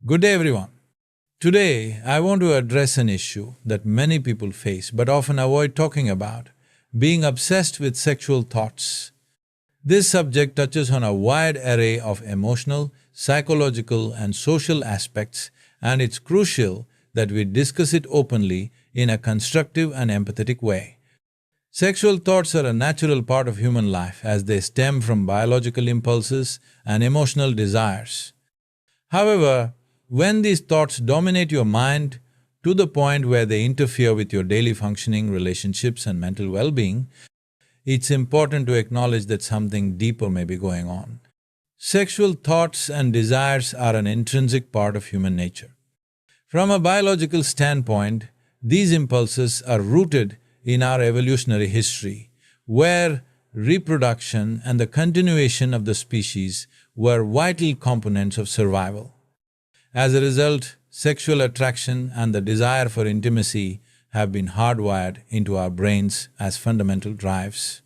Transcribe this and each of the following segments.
Good day, everyone. Today, I want to address an issue that many people face but often avoid talking about: being obsessed with sexual thoughts. This subject touches on a wide array of emotional, psychological, and social aspects, and it's crucial that we discuss it openly in a constructive and empathetic way. Sexual thoughts are a natural part of human life as they stem from biological impulses and emotional desires. However, when these thoughts dominate your mind to the point where they interfere with your daily functioning, relationships, and mental well-being, it's important to acknowledge that something deeper may be going on. Sexual thoughts and desires are an intrinsic part of human nature. From a biological standpoint, these impulses are rooted in our evolutionary history, where reproduction and the continuation of the species were vital components of survival. As a result, sexual attraction and the desire for intimacy have been hardwired into our brains as fundamental drives.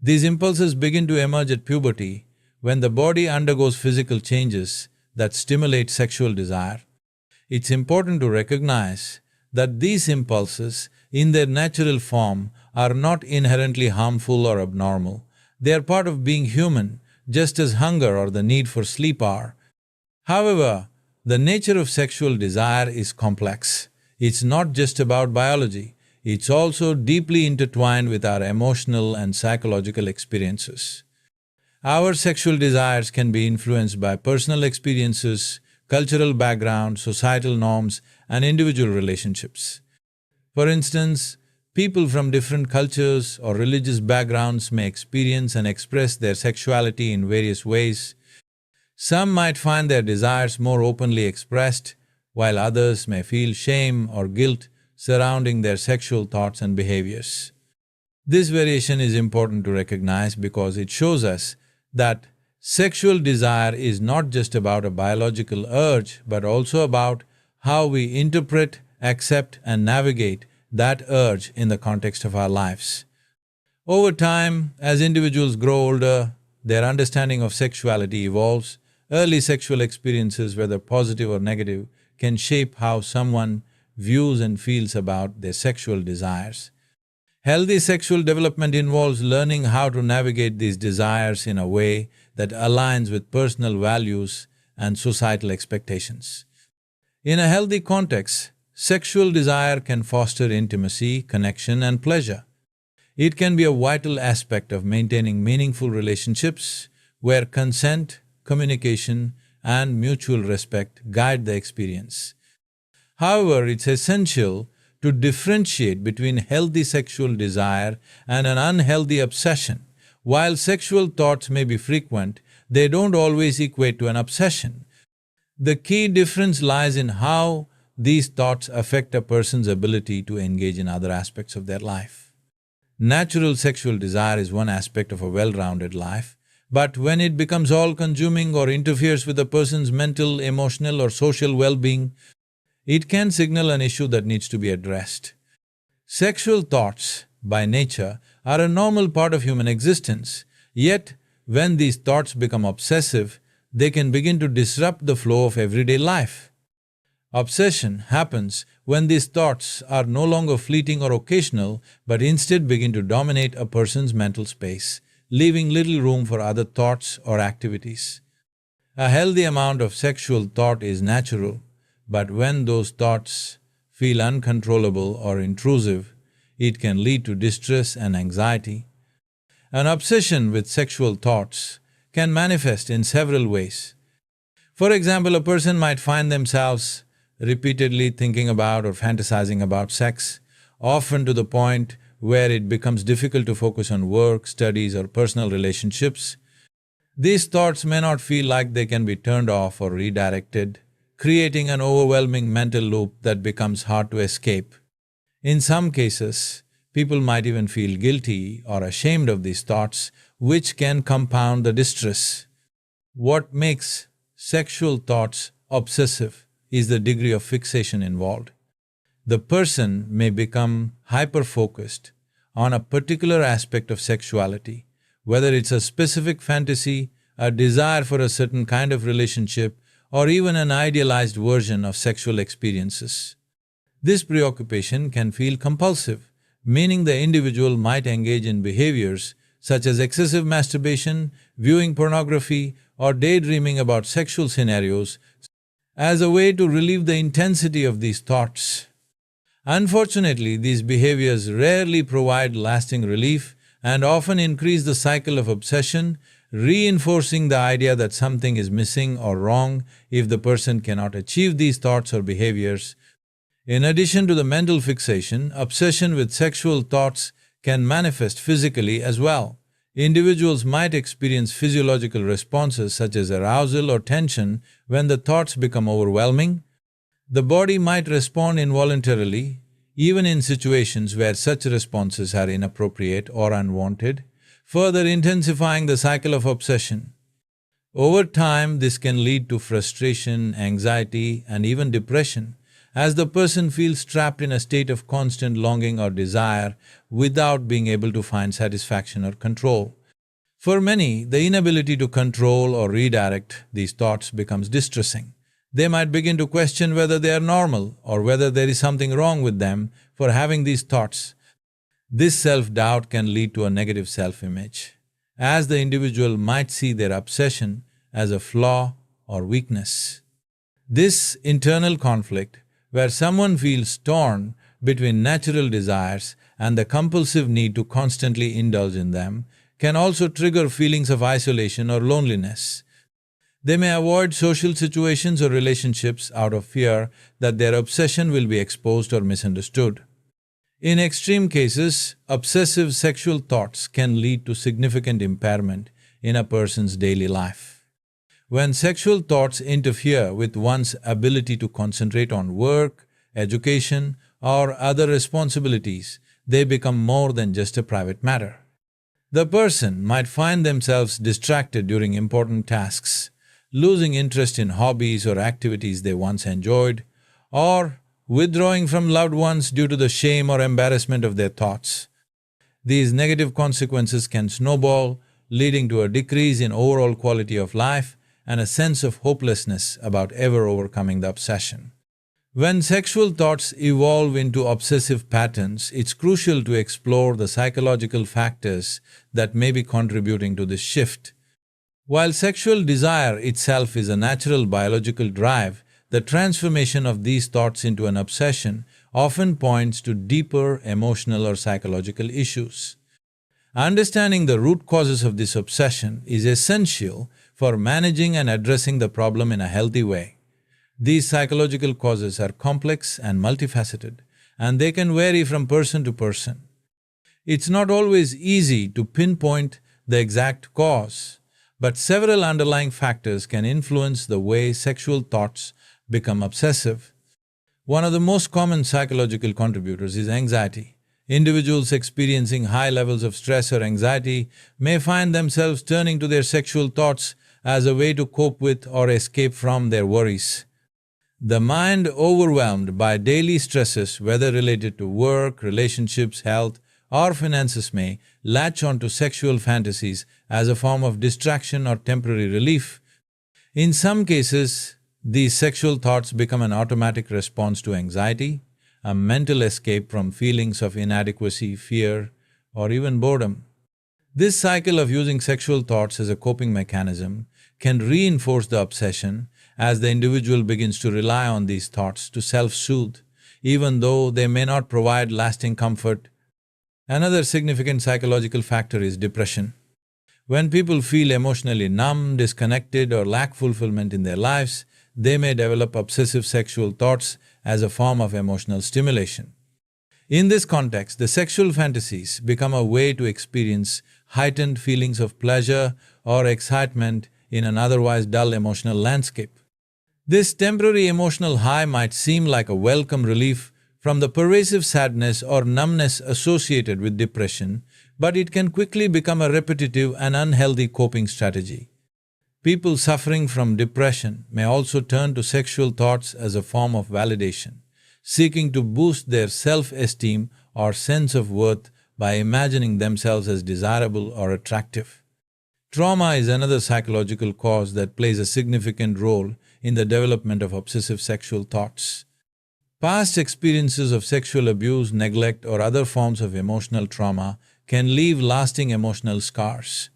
These impulses begin to emerge at puberty, when the body undergoes physical changes that stimulate sexual desire. It's important to recognize that these impulses, in their natural form, are not inherently harmful or abnormal. They are part of being human, just as hunger or the need for sleep are. However, the nature of sexual desire is complex. It's not just about biology, it's also deeply intertwined with our emotional and psychological experiences. Our sexual desires can be influenced by personal experiences, cultural background, societal norms, and individual relationships. For instance, people from different cultures or religious backgrounds may experience and express their sexuality in various ways. Some might find their desires more openly expressed, while others may feel shame or guilt surrounding their sexual thoughts and behaviors. This variation is important to recognize because it shows us that sexual desire is not just about a biological urge, but also about how we interpret, accept, and navigate that urge in the context of our lives. Over time, as individuals grow older, their understanding of sexuality evolves. Early sexual experiences, whether positive or negative, can shape how someone views and feels about their sexual desires. Healthy sexual development involves learning how to navigate these desires in a way that aligns with personal values and societal expectations. In a healthy context, sexual desire can foster intimacy, connection, and pleasure. It can be a vital aspect of maintaining meaningful relationships where consent, communication, and mutual respect guide the experience. However, it's essential to differentiate between healthy sexual desire and an unhealthy obsession. While sexual thoughts may be frequent, they don't always equate to an obsession. The key difference lies in how these thoughts affect a person's ability to engage in other aspects of their life. Natural sexual desire is one aspect of a well-rounded life, but when it becomes all-consuming or interferes with a person's mental, emotional, or social well-being, it can signal an issue that needs to be addressed. Sexual thoughts, by nature, are a normal part of human existence, yet when these thoughts become obsessive, they can begin to disrupt the flow of everyday life. Obsession happens when these thoughts are no longer fleeting or occasional, but instead begin to dominate a person's mental space, leaving little room for other thoughts or activities. A healthy amount of sexual thought is natural, but when those thoughts feel uncontrollable or intrusive, it can lead to distress and anxiety. An obsession with sexual thoughts can manifest in several ways. For example, a person might find themselves repeatedly thinking about or fantasizing about sex, often to the point where it becomes difficult to focus on work, studies, or personal relationships. These thoughts may not feel like they can be turned off or redirected, creating an overwhelming mental loop that becomes hard to escape. In some cases, people might even feel guilty or ashamed of these thoughts, which can compound the distress. What makes sexual thoughts obsessive is the degree of fixation involved. The person may become hyper-focused on a particular aspect of sexuality, whether it's a specific fantasy, a desire for a certain kind of relationship, or even an idealized version of sexual experiences. This preoccupation can feel compulsive, meaning the individual might engage in behaviors such as excessive masturbation, viewing pornography, or daydreaming about sexual scenarios as a way to relieve the intensity of these thoughts. Unfortunately, these behaviors rarely provide lasting relief and often increase the cycle of obsession, reinforcing the idea that something is missing or wrong if the person cannot achieve these thoughts or behaviors. In addition to the mental fixation, obsession with sexual thoughts can manifest physically as well. Individuals might experience physiological responses such as arousal or tension when the thoughts become overwhelming. The body might respond involuntarily, even in situations where such responses are inappropriate or unwanted, further intensifying the cycle of obsession. Over time, this can lead to frustration, anxiety, and even depression, as the person feels trapped in a state of constant longing or desire without being able to find satisfaction or control. For many, the inability to control or redirect these thoughts becomes distressing. They might begin to question whether they are normal or whether there is something wrong with them for having these thoughts. This self-doubt can lead to a negative self-image, as the individual might see their obsession as a flaw or weakness. This internal conflict, where someone feels torn between natural desires and the compulsive need to constantly indulge in them, can also trigger feelings of isolation or loneliness. They may avoid social situations or relationships out of fear that their obsession will be exposed or misunderstood. In extreme cases, obsessive sexual thoughts can lead to significant impairment in a person's daily life. When sexual thoughts interfere with one's ability to concentrate on work, education, or other responsibilities, they become more than just a private matter. The person might find themselves distracted during important tasks, losing interest in hobbies or activities they once enjoyed, or withdrawing from loved ones due to the shame or embarrassment of their thoughts. These negative consequences can snowball, leading to a decrease in overall quality of life and a sense of hopelessness about ever overcoming the obsession. When sexual thoughts evolve into obsessive patterns, it's crucial to explore the psychological factors that may be contributing to this shift. While sexual desire itself is a natural biological drive, the transformation of these thoughts into an obsession often points to deeper emotional or psychological issues. Understanding the root causes of this obsession is essential for managing and addressing the problem in a healthy way. These psychological causes are complex and multifaceted, and they can vary from person to person. It's not always easy to pinpoint the exact cause, but several underlying factors can influence the way sexual thoughts become obsessive. One of the most common psychological contributors is anxiety. Individuals experiencing high levels of stress or anxiety may find themselves turning to their sexual thoughts as a way to cope with or escape from their worries. The mind, overwhelmed by daily stresses, whether related to work, relationships, health, or finances, may latch onto sexual fantasies as a form of distraction or temporary relief. In some cases, these sexual thoughts become an automatic response to anxiety, a mental escape from feelings of inadequacy, fear, or even boredom. This cycle of using sexual thoughts as a coping mechanism can reinforce the obsession as the individual begins to rely on these thoughts to self-soothe, even though they may not provide lasting comfort. Another significant psychological factor is depression. When people feel emotionally numb, disconnected, or lack fulfillment in their lives, they may develop obsessive sexual thoughts as a form of emotional stimulation. In this context, the sexual fantasies become a way to experience heightened feelings of pleasure or excitement in an otherwise dull emotional landscape. This temporary emotional high might seem like a welcome relief from the pervasive sadness or numbness associated with depression, but it can quickly become a repetitive and unhealthy coping strategy. People suffering from depression may also turn to sexual thoughts as a form of validation, seeking to boost their self-esteem or sense of worth by imagining themselves as desirable or attractive. Trauma is another psychological cause that plays a significant role in the development of obsessive sexual thoughts. Past experiences of sexual abuse, neglect, or other forms of emotional trauma can leave lasting emotional scars.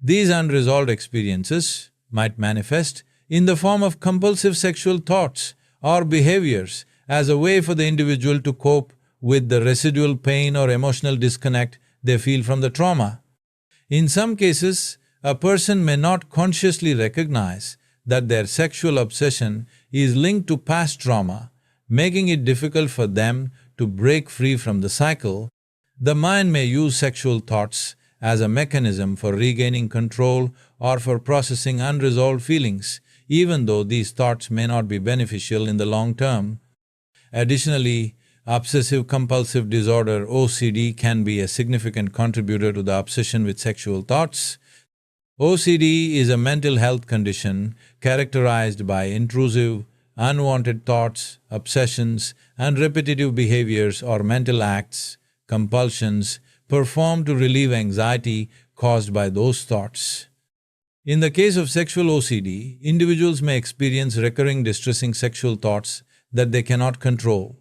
These unresolved experiences might manifest in the form of compulsive sexual thoughts or behaviors as a way for the individual to cope with the residual pain or emotional disconnect they feel from the trauma. In some cases, a person may not consciously recognize that their sexual obsession is linked to past trauma, making it difficult for them to break free from the cycle. The mind may use sexual thoughts as a mechanism for regaining control or for processing unresolved feelings, even though these thoughts may not be beneficial in the long term. Additionally, obsessive-compulsive disorder (OCD) can be a significant contributor to the obsession with sexual thoughts. OCD is a mental health condition characterized by intrusive, unwanted thoughts, obsessions, and repetitive behaviors or mental acts, compulsions, performed to relieve anxiety caused by those thoughts. In the case of sexual OCD, individuals may experience recurring distressing sexual thoughts that they cannot control.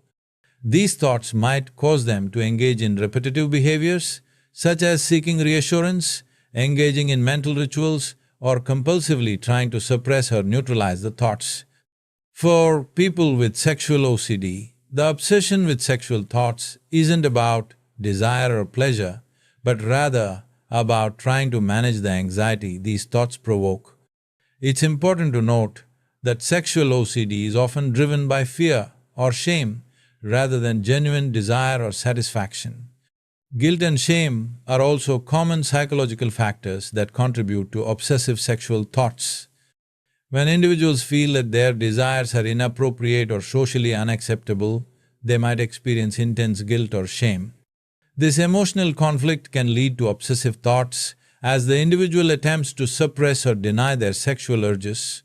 These thoughts might cause them to engage in repetitive behaviors, such as seeking reassurance, engaging in mental rituals, or compulsively trying to suppress or neutralize the thoughts. For people with sexual OCD, the obsession with sexual thoughts isn't about desire or pleasure, but rather about trying to manage the anxiety these thoughts provoke. It's important to note that sexual OCD is often driven by fear or shame rather than genuine desire or satisfaction. Guilt and shame are also common psychological factors that contribute to obsessive sexual thoughts. When individuals feel that their desires are inappropriate or socially unacceptable, they might experience intense guilt or shame. This emotional conflict can lead to obsessive thoughts as the individual attempts to suppress or deny their sexual urges.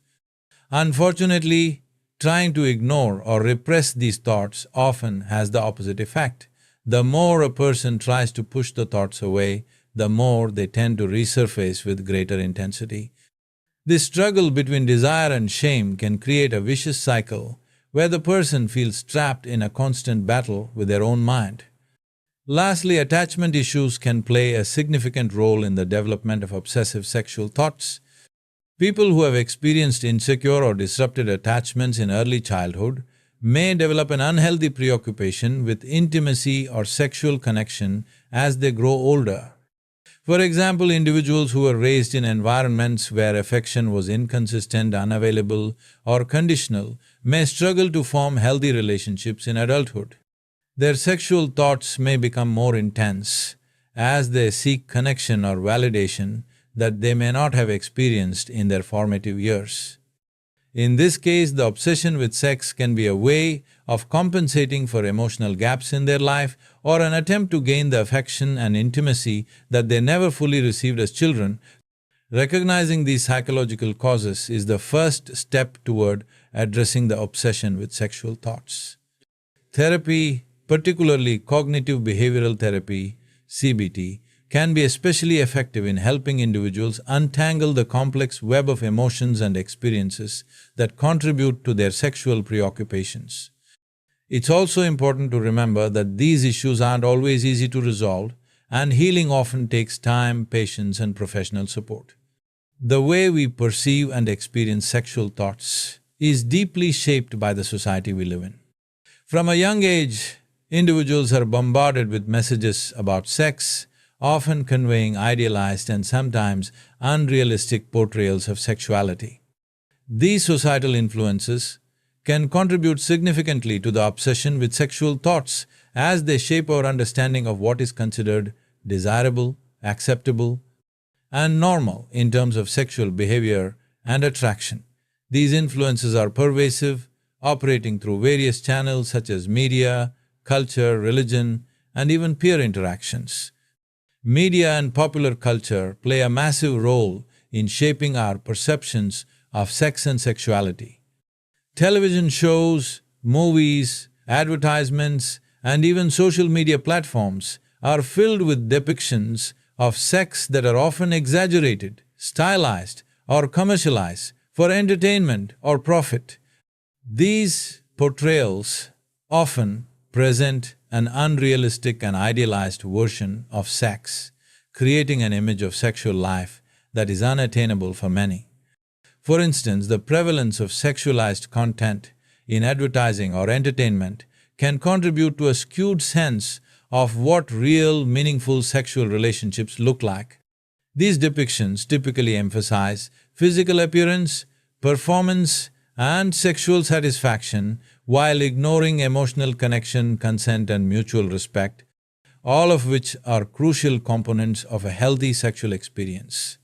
Unfortunately, trying to ignore or repress these thoughts often has the opposite effect. The more a person tries to push the thoughts away, the more they tend to resurface with greater intensity. This struggle between desire and shame can create a vicious cycle where the person feels trapped in a constant battle with their own mind. Lastly, attachment issues can play a significant role in the development of obsessive sexual thoughts. People who have experienced insecure or disrupted attachments in early childhood may develop an unhealthy preoccupation with intimacy or sexual connection as they grow older. For example, individuals who were raised in environments where affection was inconsistent, unavailable, or conditional may struggle to form healthy relationships in adulthood. Their sexual thoughts may become more intense as they seek connection or validation that they may not have experienced in their formative years. In this case, the obsession with sex can be a way of compensating for emotional gaps in their life or an attempt to gain the affection and intimacy that they never fully received as children. Recognizing these psychological causes is the first step toward addressing the obsession with sexual thoughts. Therapy, particularly cognitive behavioral therapy, CBT, can be especially effective in helping individuals untangle the complex web of emotions and experiences that contribute to their sexual preoccupations. It's also important to remember that these issues aren't always easy to resolve, and healing often takes time, patience, and professional support. The way we perceive and experience sexual thoughts is deeply shaped by the society we live in. From a young age, individuals are bombarded with messages about sex, often conveying idealized and sometimes unrealistic portrayals of sexuality. These societal influences can contribute significantly to the obsession with sexual thoughts as they shape our understanding of what is considered desirable, acceptable, and normal in terms of sexual behavior and attraction. These influences are pervasive, operating through various channels such as media, culture, religion, and even peer interactions. Media and popular culture play a massive role in shaping our perceptions of sex and sexuality. Television shows, movies, advertisements, and even social media platforms are filled with depictions of sex that are often exaggerated, stylized, or commercialized, for entertainment or profit. These portrayals often present an unrealistic and idealized version of sex, creating an image of sexual life that is unattainable for many. For instance, the prevalence of sexualized content in advertising or entertainment can contribute to a skewed sense of what real, meaningful sexual relationships look like. These depictions typically emphasize physical appearance, performance, and sexual satisfaction while ignoring emotional connection, consent, and mutual respect, all of which are crucial components of a healthy sexual experience.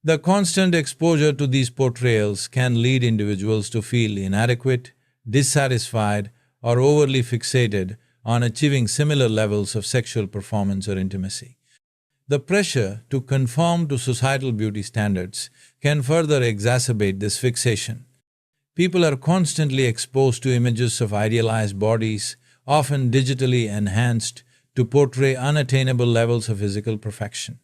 The constant exposure to these portrayals can lead individuals to feel inadequate, dissatisfied, or overly fixated on achieving similar levels of sexual performance or intimacy. The pressure to conform to societal beauty standards can further exacerbate this fixation. People are constantly exposed to images of idealized bodies, often digitally enhanced, to portray unattainable levels of physical perfection.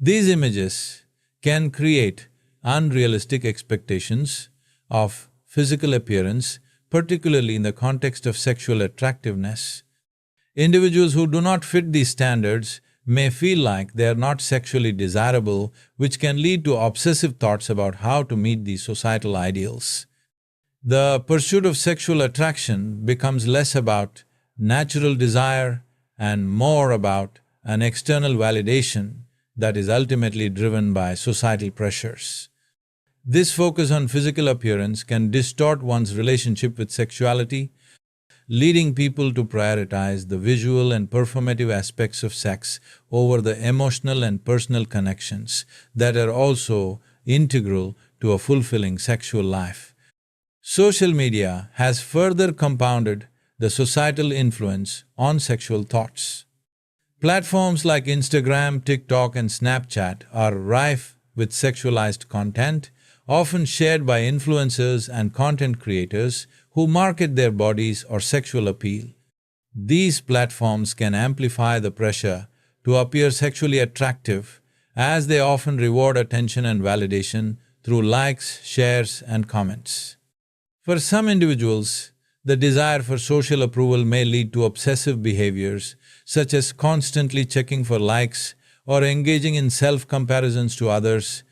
These images can create unrealistic expectations of physical appearance, particularly in the context of sexual attractiveness. Individuals who do not fit these standards may feel like they are not sexually desirable, which can lead to obsessive thoughts about how to meet these societal ideals. The pursuit of sexual attraction becomes less about natural desire and more about an external validation that is ultimately driven by societal pressures. This focus on physical appearance can distort one's relationship with sexuality, leading people to prioritize the visual and performative aspects of sex over the emotional and personal connections that are also integral to a fulfilling sexual life. Social media has further compounded the societal influence on sexual thoughts. Platforms like Instagram, TikTok, and Snapchat are rife with sexualized content, often shared by influencers and content creators who market their bodies or sexual appeal. These platforms can amplify the pressure to appear sexually attractive, as they often reward attention and validation through likes, shares, and comments. For some individuals, the desire for social approval may lead to obsessive behaviors, such as constantly checking for likes or engaging in self-comparisons to others,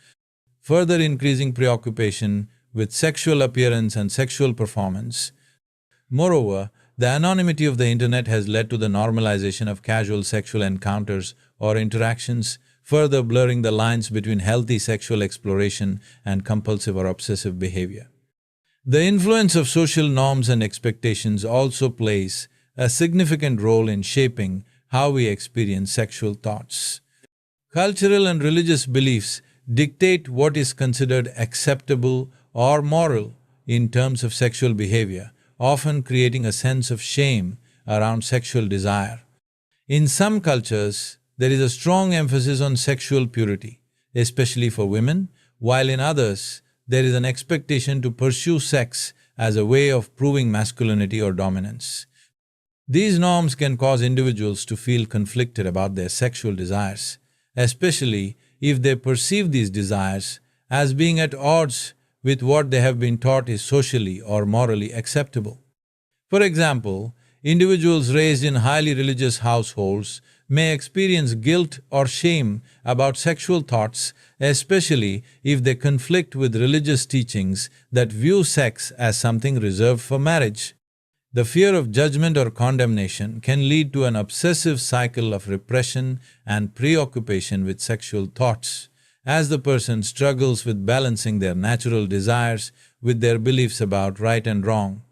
further increasing preoccupation with sexual appearance and sexual performance. Moreover, the anonymity of the internet has led to the normalization of casual sexual encounters or interactions, further blurring the lines between healthy sexual exploration and compulsive or obsessive behavior. The influence of social norms and expectations also plays a significant role in shaping how we experience sexual thoughts. Cultural and religious beliefs dictate what is considered acceptable or moral in terms of sexual behavior, often creating a sense of shame around sexual desire. In some cultures, there is a strong emphasis on sexual purity, especially for women, while in others, there is an expectation to pursue sex as a way of proving masculinity or dominance. These norms can cause individuals to feel conflicted about their sexual desires, especially if they perceive these desires as being at odds with what they have been taught is socially or morally acceptable. For example, individuals raised in highly religious households may experience guilt or shame about sexual thoughts, especially if they conflict with religious teachings that view sex as something reserved for marriage. The fear of judgment or condemnation can lead to an obsessive cycle of repression and preoccupation with sexual thoughts, as the person struggles with balancing their natural desires with their beliefs about right and wrong.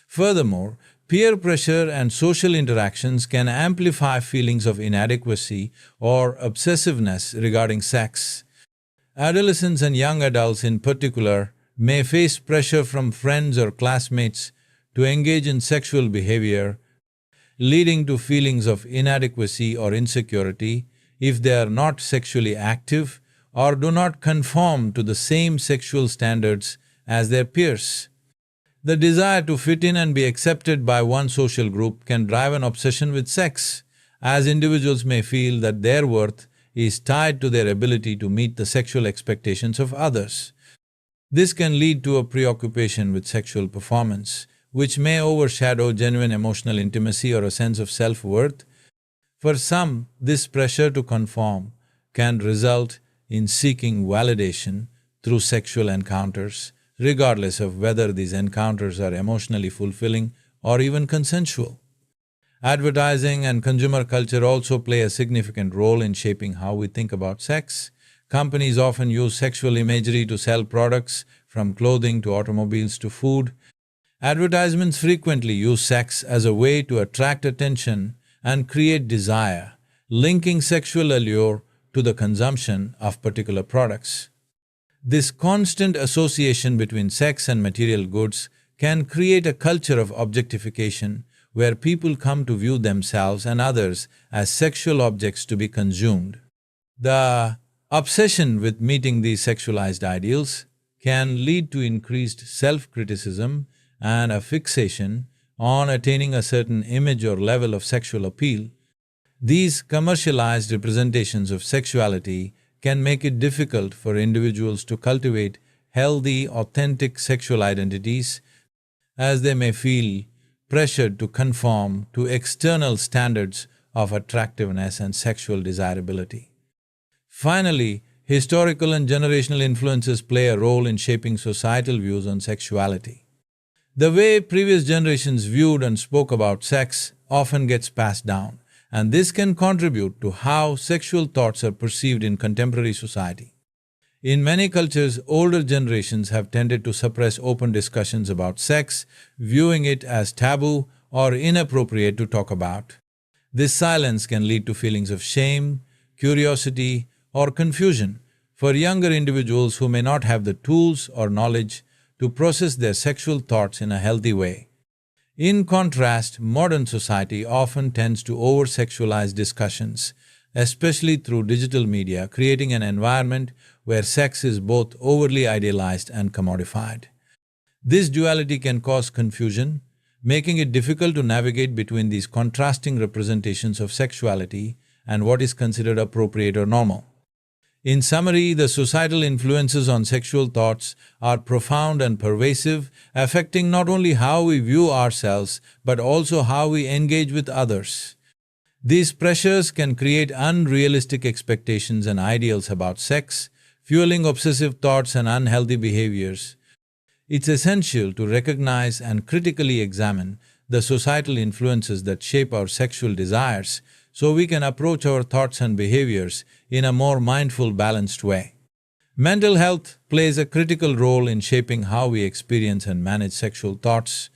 Furthermore, peer pressure and social interactions can amplify feelings of inadequacy or obsessiveness regarding sex. Adolescents and young adults in particular may face pressure from friends or classmates to engage in sexual behavior, leading to feelings of inadequacy or insecurity if they are not sexually active or do not conform to the same sexual standards as their peers. The desire to fit in and be accepted by one social group can drive an obsession with sex, as individuals may feel that their worth is tied to their ability to meet the sexual expectations of others. This can lead to a preoccupation with sexual performance, which may overshadow genuine emotional intimacy or a sense of self-worth. For some, this pressure to conform can result in seeking validation through sexual encounters, regardless of whether these encounters are emotionally fulfilling or even consensual. Advertising and consumer culture also play a significant role in shaping how we think about sex. Companies often use sexual imagery to sell products, from clothing to automobiles to food. Advertisements frequently use sex as a way to attract attention and create desire, linking sexual allure to the consumption of particular products. This constant association between sex and material goods can create a culture of objectification where people come to view themselves and others as sexual objects to be consumed. The obsession with meeting these sexualized ideals can lead to increased self-criticism and a fixation on attaining a certain image or level of sexual appeal. These commercialized representations of sexuality can make it difficult for individuals to cultivate healthy, authentic sexual identities, as they may feel pressured to conform to external standards of attractiveness and sexual desirability. Finally, historical and generational influences play a role in shaping societal views on sexuality. The way previous generations viewed and spoke about sex often gets passed down, and this can contribute to how sexual thoughts are perceived in contemporary society. In many cultures, older generations have tended to suppress open discussions about sex, viewing it as taboo or inappropriate to talk about. This silence can lead to feelings of shame, curiosity, or confusion for younger individuals who may not have the tools or knowledge to process their sexual thoughts in a healthy way. In contrast, modern society often tends to over-sexualize discussions, especially through digital media, creating an environment where sex is both overly idealized and commodified. This duality can cause confusion, making it difficult to navigate between these contrasting representations of sexuality and what is considered appropriate or normal. In summary, the societal influences on sexual thoughts are profound and pervasive, affecting not only how we view ourselves but also how we engage with others. These pressures can create unrealistic expectations and ideals about sex, fueling obsessive thoughts and unhealthy behaviors. It's essential to recognize and critically examine the societal influences that shape our sexual desires so we can approach our thoughts and behaviors in a more mindful, balanced way. Mental health plays a critical role in shaping how we experience and manage sexual thoughts.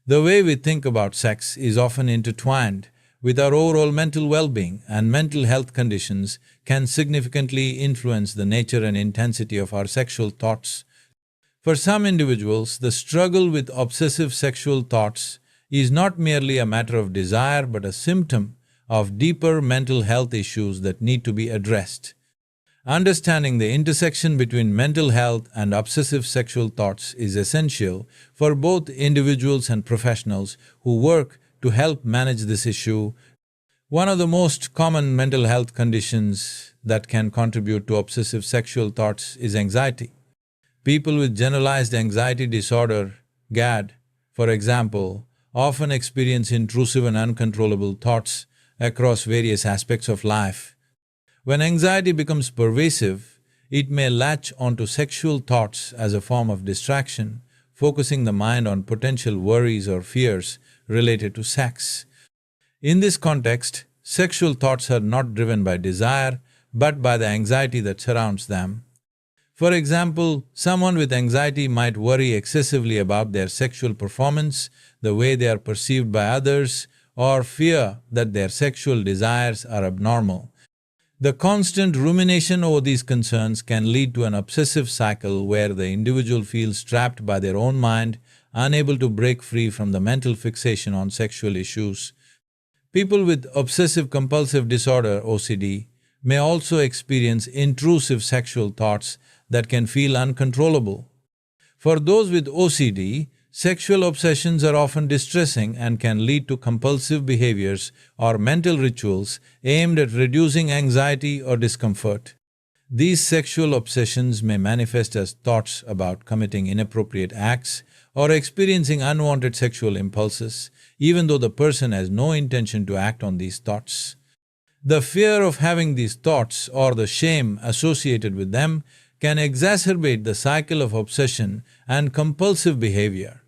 The way we think about sex is often intertwined with our overall mental well-being, and mental health conditions can significantly influence the nature and intensity of our sexual thoughts. For some individuals, the struggle with obsessive sexual thoughts is not merely a matter of desire but a symptom of deeper mental health issues that need to be addressed. Understanding the intersection between mental health and obsessive sexual thoughts is essential for both individuals and professionals who work to help manage this issue. One of the most common mental health conditions that can contribute to obsessive sexual thoughts is anxiety. People with generalized anxiety disorder, GAD, for example, often experience intrusive and uncontrollable thoughts across various aspects of life. When anxiety becomes pervasive, it may latch onto sexual thoughts as a form of distraction, focusing the mind on potential worries or fears related to sex. In this context, sexual thoughts are not driven by desire, but by the anxiety that surrounds them. For example, someone with anxiety might worry excessively about their sexual performance, the way they are perceived by others, or fear that their sexual desires are abnormal. The constant rumination over these concerns can lead to an obsessive cycle where the individual feels trapped by their own mind, unable to break free from the mental fixation on sexual issues. People with obsessive-compulsive disorder, OCD, may also experience intrusive sexual thoughts that can feel uncontrollable. For those with OCD, sexual obsessions are often distressing and can lead to compulsive behaviors or mental rituals aimed at reducing anxiety or discomfort. These sexual obsessions may manifest as thoughts about committing inappropriate acts or experiencing unwanted sexual impulses, even though the person has no intention to act on these thoughts. The fear of having these thoughts or the shame associated with them can exacerbate the cycle of obsession and compulsive behavior.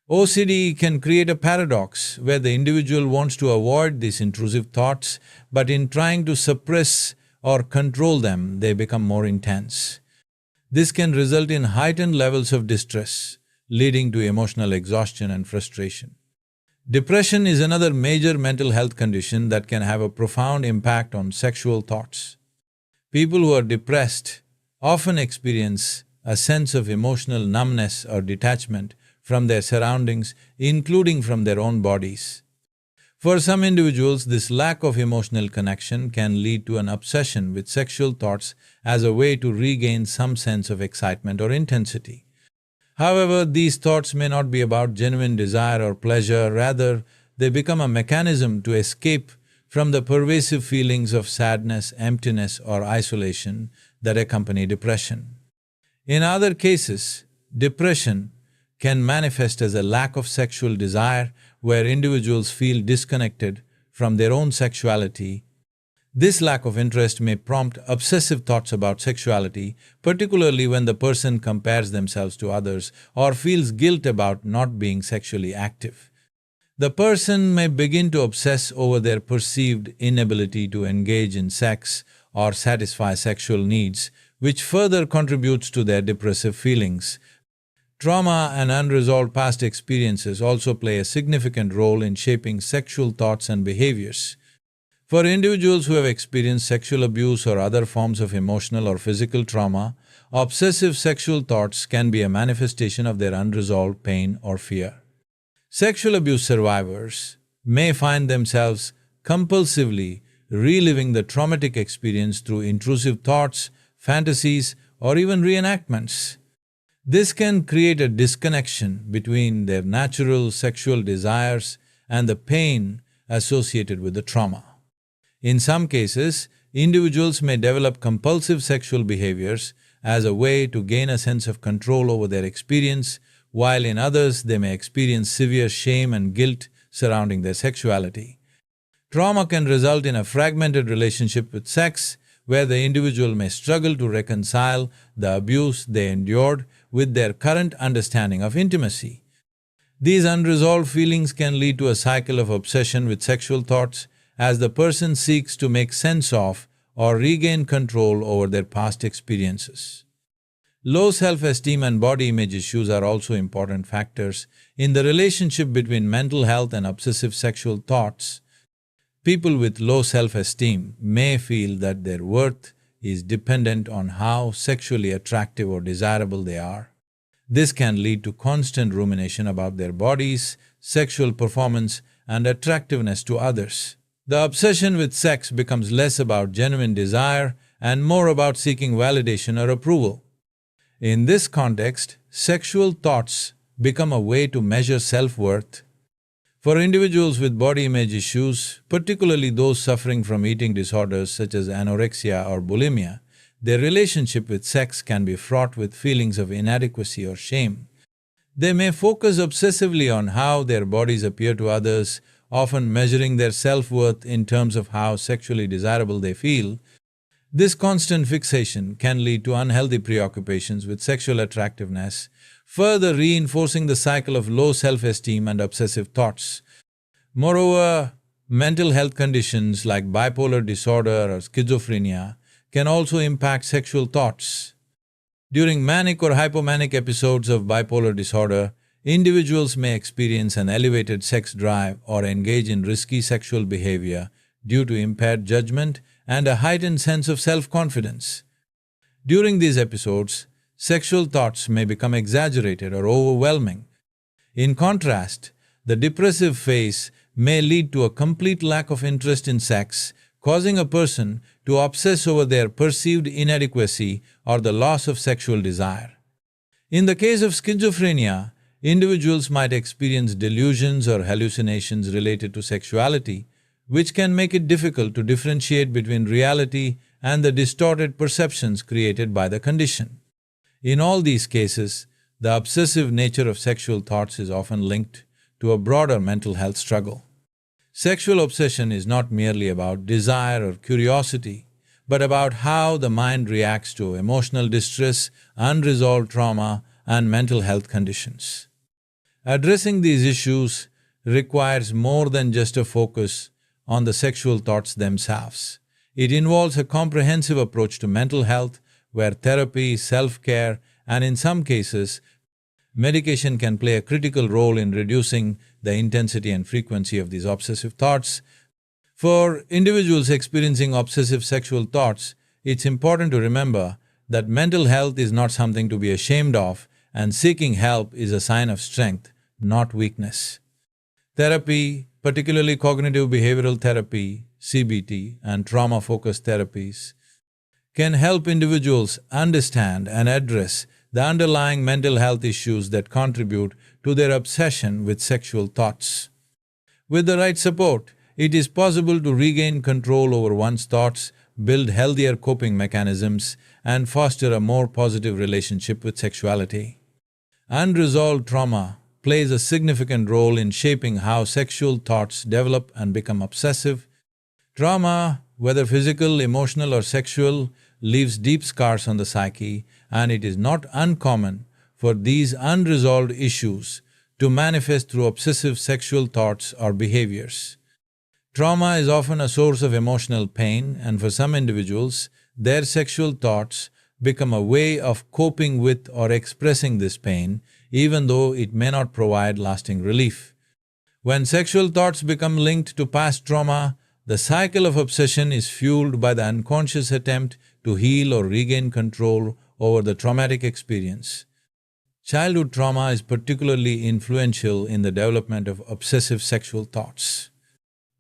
OCD can create a paradox where the individual wants to avoid these intrusive thoughts, but in trying to suppress or control them, they become more intense. This can result in heightened levels of distress, leading to emotional exhaustion and frustration. Depression is another major mental health condition that can have a profound impact on sexual thoughts. People who are depressed often experience a sense of emotional numbness or detachment from their surroundings, including from their own bodies. For some individuals, this lack of emotional connection can lead to an obsession with sexual thoughts as a way to regain some sense of excitement or intensity. However, these thoughts may not be about genuine desire or pleasure, rather, they become a mechanism to escape from the pervasive feelings of sadness, emptiness, or isolation that accompany depression. In other cases, depression can manifest as a lack of sexual desire, where individuals feel disconnected from their own sexuality. This lack of interest may prompt obsessive thoughts about sexuality, particularly when the person compares themselves to others or feels guilt about not being sexually active. The person may begin to obsess over their perceived inability to engage in sex or satisfy sexual needs, which further contributes to their depressive feelings. Trauma and unresolved past experiences also play a significant role in shaping sexual thoughts and behaviors. For individuals who have experienced sexual abuse or other forms of emotional or physical trauma, obsessive sexual thoughts can be a manifestation of their unresolved pain or fear. Sexual abuse survivors may find themselves compulsively reliving the traumatic experience through intrusive thoughts, fantasies, or even reenactments. This can create a disconnection between their natural sexual desires and the pain associated with the trauma. In some cases, individuals may develop compulsive sexual behaviors as a way to gain a sense of control over their experience, while in others they may experience severe shame and guilt surrounding their sexuality. Trauma can result in a fragmented relationship with sex, where the individual may struggle to reconcile the abuse they endured with their current understanding of intimacy. These unresolved feelings can lead to a cycle of obsession with sexual thoughts as the person seeks to make sense of or regain control over their past experiences. Low self-esteem and body image issues are also important factors in the relationship between mental health and obsessive sexual thoughts. People with low self-esteem may feel that their worth is dependent on how sexually attractive or desirable they are. This can lead to constant rumination about their bodies, sexual performance, and attractiveness to others. The obsession with sex becomes less about genuine desire and more about seeking validation or approval. In this context, sexual thoughts become a way to measure self-worth. For individuals with body image issues, particularly those suffering from eating disorders such as anorexia or bulimia, their relationship with sex can be fraught with feelings of inadequacy or shame. They may focus obsessively on how their bodies appear to others, often measuring their self-worth in terms of how sexually desirable they feel. This constant fixation can lead to unhealthy preoccupations with sexual attractiveness, further reinforcing the cycle of low self-esteem and obsessive thoughts. Moreover, mental health conditions like bipolar disorder or schizophrenia can also impact sexual thoughts. During manic or hypomanic episodes of bipolar disorder, individuals may experience an elevated sex drive or engage in risky sexual behavior due to impaired judgment and a heightened sense of self-confidence. During these episodes, sexual thoughts may become exaggerated or overwhelming. In contrast, the depressive phase may lead to a complete lack of interest in sex, causing a person to obsess over their perceived inadequacy or the loss of sexual desire. In the case of schizophrenia, individuals might experience delusions or hallucinations related to sexuality, which can make it difficult to differentiate between reality and the distorted perceptions created by the condition. In all these cases, the obsessive nature of sexual thoughts is often linked to a broader mental health struggle. Sexual obsession is not merely about desire or curiosity, but about how the mind reacts to emotional distress, unresolved trauma, and mental health conditions. Addressing these issues requires more than just a focus on the sexual thoughts themselves. It involves a comprehensive approach to mental health where therapy, self-care, and in some cases, medication can play a critical role in reducing the intensity and frequency of these obsessive thoughts. For individuals experiencing obsessive sexual thoughts, it's important to remember that mental health is not something to be ashamed of, and seeking help is a sign of strength, not weakness. Therapy, particularly cognitive behavioral therapy, CBT, and trauma-focused therapies, can help individuals understand and address the underlying mental health issues that contribute to their obsession with sexual thoughts. With the right support, it is possible to regain control over one's thoughts, build healthier coping mechanisms, and foster a more positive relationship with sexuality. Unresolved trauma plays a significant role in shaping how sexual thoughts develop and become obsessive. Trauma, whether physical, emotional, or sexual, leaves deep scars on the psyche, and it is not uncommon for these unresolved issues to manifest through obsessive sexual thoughts or behaviors. Trauma is often a source of emotional pain, and for some individuals, their sexual thoughts become a way of coping with or expressing this pain, even though it may not provide lasting relief. When sexual thoughts become linked to past trauma, the cycle of obsession is fueled by the unconscious attempt to heal or regain control over the traumatic experience. Childhood trauma is particularly influential in the development of obsessive sexual thoughts.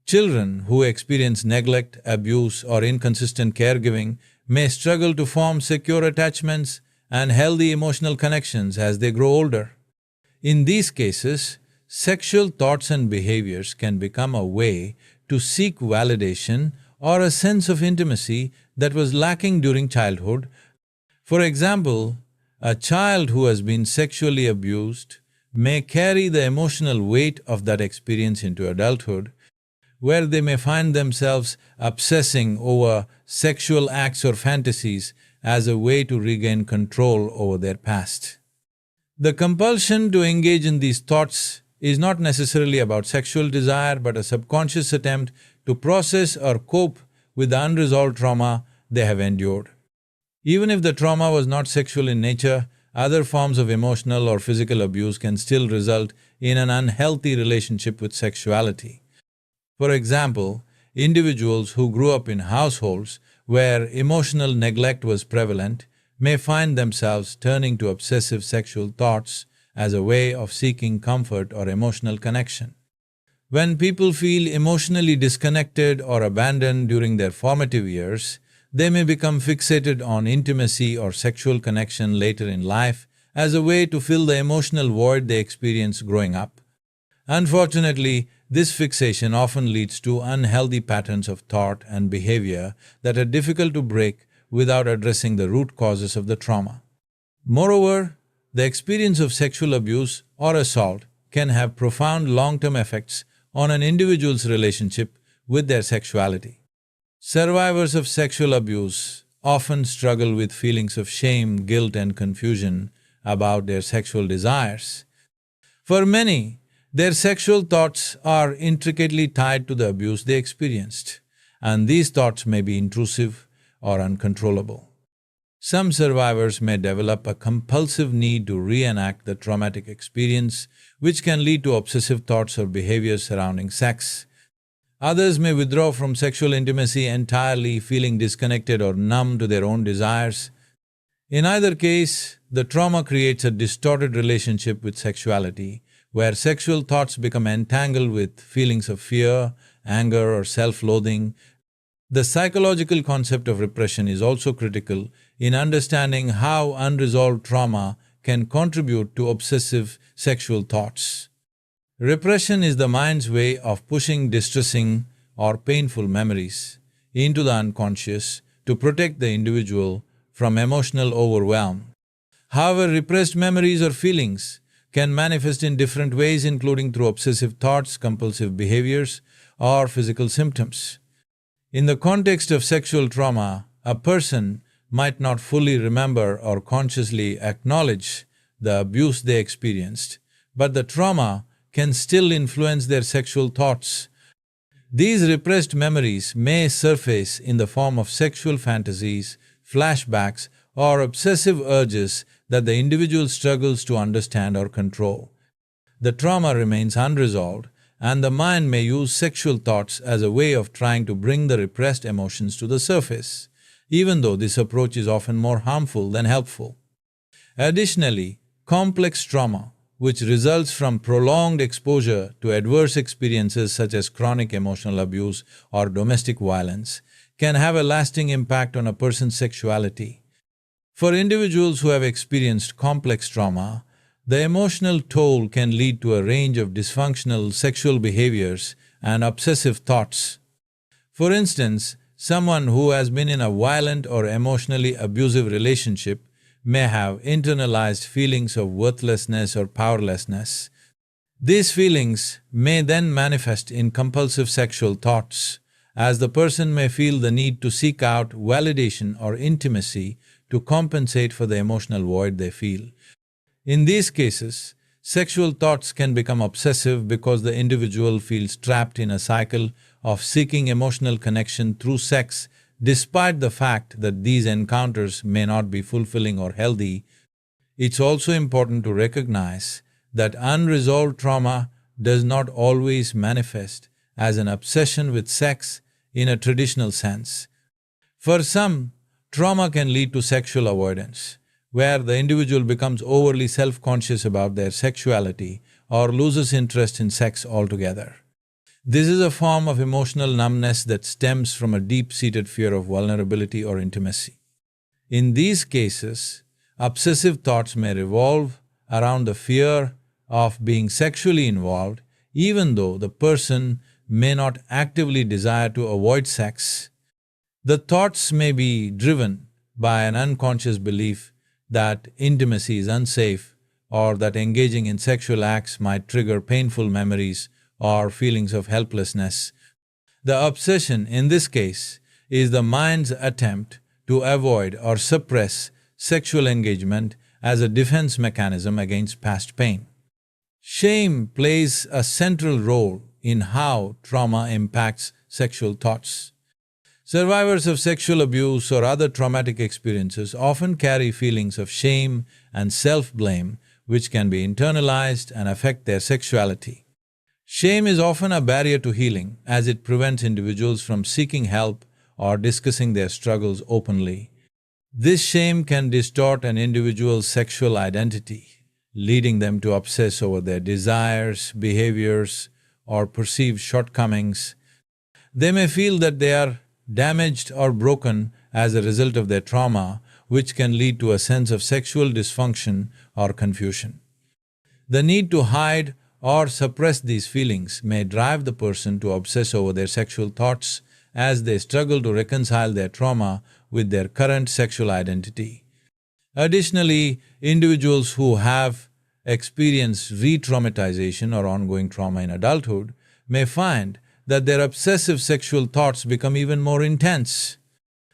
Children who experience neglect, abuse, or inconsistent caregiving may struggle to form secure attachments and healthy emotional connections as they grow older. In these cases, sexual thoughts and behaviors can become a way to seek validation or a sense of intimacy that was lacking during childhood. For example, a child who has been sexually abused may carry the emotional weight of that experience into adulthood, where they may find themselves obsessing over sexual acts or fantasies as a way to regain control over their past. The compulsion to engage in these thoughts is not necessarily about sexual desire but a subconscious attempt to process or cope with the unresolved trauma they have endured. Even if the trauma was not sexual in nature, other forms of emotional or physical abuse can still result in an unhealthy relationship with sexuality. For example, individuals who grew up in households where emotional neglect was prevalent may find themselves turning to obsessive sexual thoughts as a way of seeking comfort or emotional connection. When people feel emotionally disconnected or abandoned during their formative years, they may become fixated on intimacy or sexual connection later in life as a way to fill the emotional void they experienced growing up. Unfortunately, this fixation often leads to unhealthy patterns of thought and behavior that are difficult to break without addressing the root causes of the trauma. Moreover, the experience of sexual abuse or assault can have profound long-term effects on an individual's relationship with their sexuality. Survivors of sexual abuse often struggle with feelings of shame, guilt, and confusion about their sexual desires. For many, their sexual thoughts are intricately tied to the abuse they experienced, and these thoughts may be intrusive or uncontrollable. Some survivors may develop a compulsive need to reenact the traumatic experience, which can lead to obsessive thoughts or behaviors surrounding sex. Others may withdraw from sexual intimacy entirely, feeling disconnected or numb to their own desires. In either case, the trauma creates a distorted relationship with sexuality, where sexual thoughts become entangled with feelings of fear, anger, or self-loathing. The psychological concept of repression is also critical in understanding how unresolved trauma can contribute to obsessive sexual thoughts. Repression is the mind's way of pushing distressing or painful memories into the unconscious to to protect the individual from emotional overwhelm. However, repressed memories or feelings can manifest in different ways, including through obsessive thoughts, compulsive behaviors, or physical symptoms. In the context of sexual trauma, a person might not fully remember or consciously acknowledge the abuse they experienced, but the trauma can still influence their sexual thoughts. These repressed memories may surface in the form of sexual fantasies, flashbacks, or obsessive urges that the individual struggles to understand or control. The trauma remains unresolved, and the mind may use sexual thoughts as a way of trying to bring the repressed emotions to the surface, even though this approach is often more harmful than helpful. Additionally, complex trauma, which results from prolonged exposure to adverse experiences such as chronic emotional abuse or domestic violence, can have a lasting impact on a person's sexuality. For individuals who have experienced complex trauma, the emotional toll can lead to a range of dysfunctional sexual behaviors and obsessive thoughts. For instance, someone who has been in a violent or emotionally abusive relationship may have internalized feelings of worthlessness or powerlessness. These feelings may then manifest in compulsive sexual thoughts, as the person may feel the need to seek out validation or intimacy to compensate for the emotional void they feel. In these cases, sexual thoughts can become obsessive because the individual feels trapped in a cycle of seeking emotional connection through sex, despite the fact that these encounters may not be fulfilling or healthy. It's also important to recognize that unresolved trauma does not always manifest as an obsession with sex in a traditional sense. For some, trauma can lead to sexual avoidance, where the individual becomes overly self-conscious about their sexuality or loses interest in sex altogether. This is a form of emotional numbness that stems from a deep-seated fear of vulnerability or intimacy. In these cases, obsessive thoughts may revolve around the fear of being sexually involved, even though the person may not actively desire to avoid sex. The thoughts may be driven by an unconscious belief that intimacy is unsafe or that engaging in sexual acts might trigger painful memories or feelings of helplessness. The obsession in this case is the mind's attempt to avoid or suppress sexual engagement as a defense mechanism against past pain. Shame plays a central role in how trauma impacts sexual thoughts. Survivors of sexual abuse or other traumatic experiences often carry feelings of shame and self-blame, which can be internalized and affect their sexuality. Shame is often a barrier to healing, as it prevents individuals from seeking help or discussing their struggles openly. This shame can distort an individual's sexual identity, leading them to obsess over their desires, behaviors, or perceived shortcomings. They may feel that they are damaged or broken as a result of their trauma, which can lead to a sense of sexual dysfunction or confusion. The need to hide or suppress these feelings may drive the person to obsess over their sexual thoughts as they struggle to reconcile their trauma with their current sexual identity. Additionally, individuals who have experienced re-traumatization or ongoing trauma in adulthood may find that their obsessive sexual thoughts become even more intense.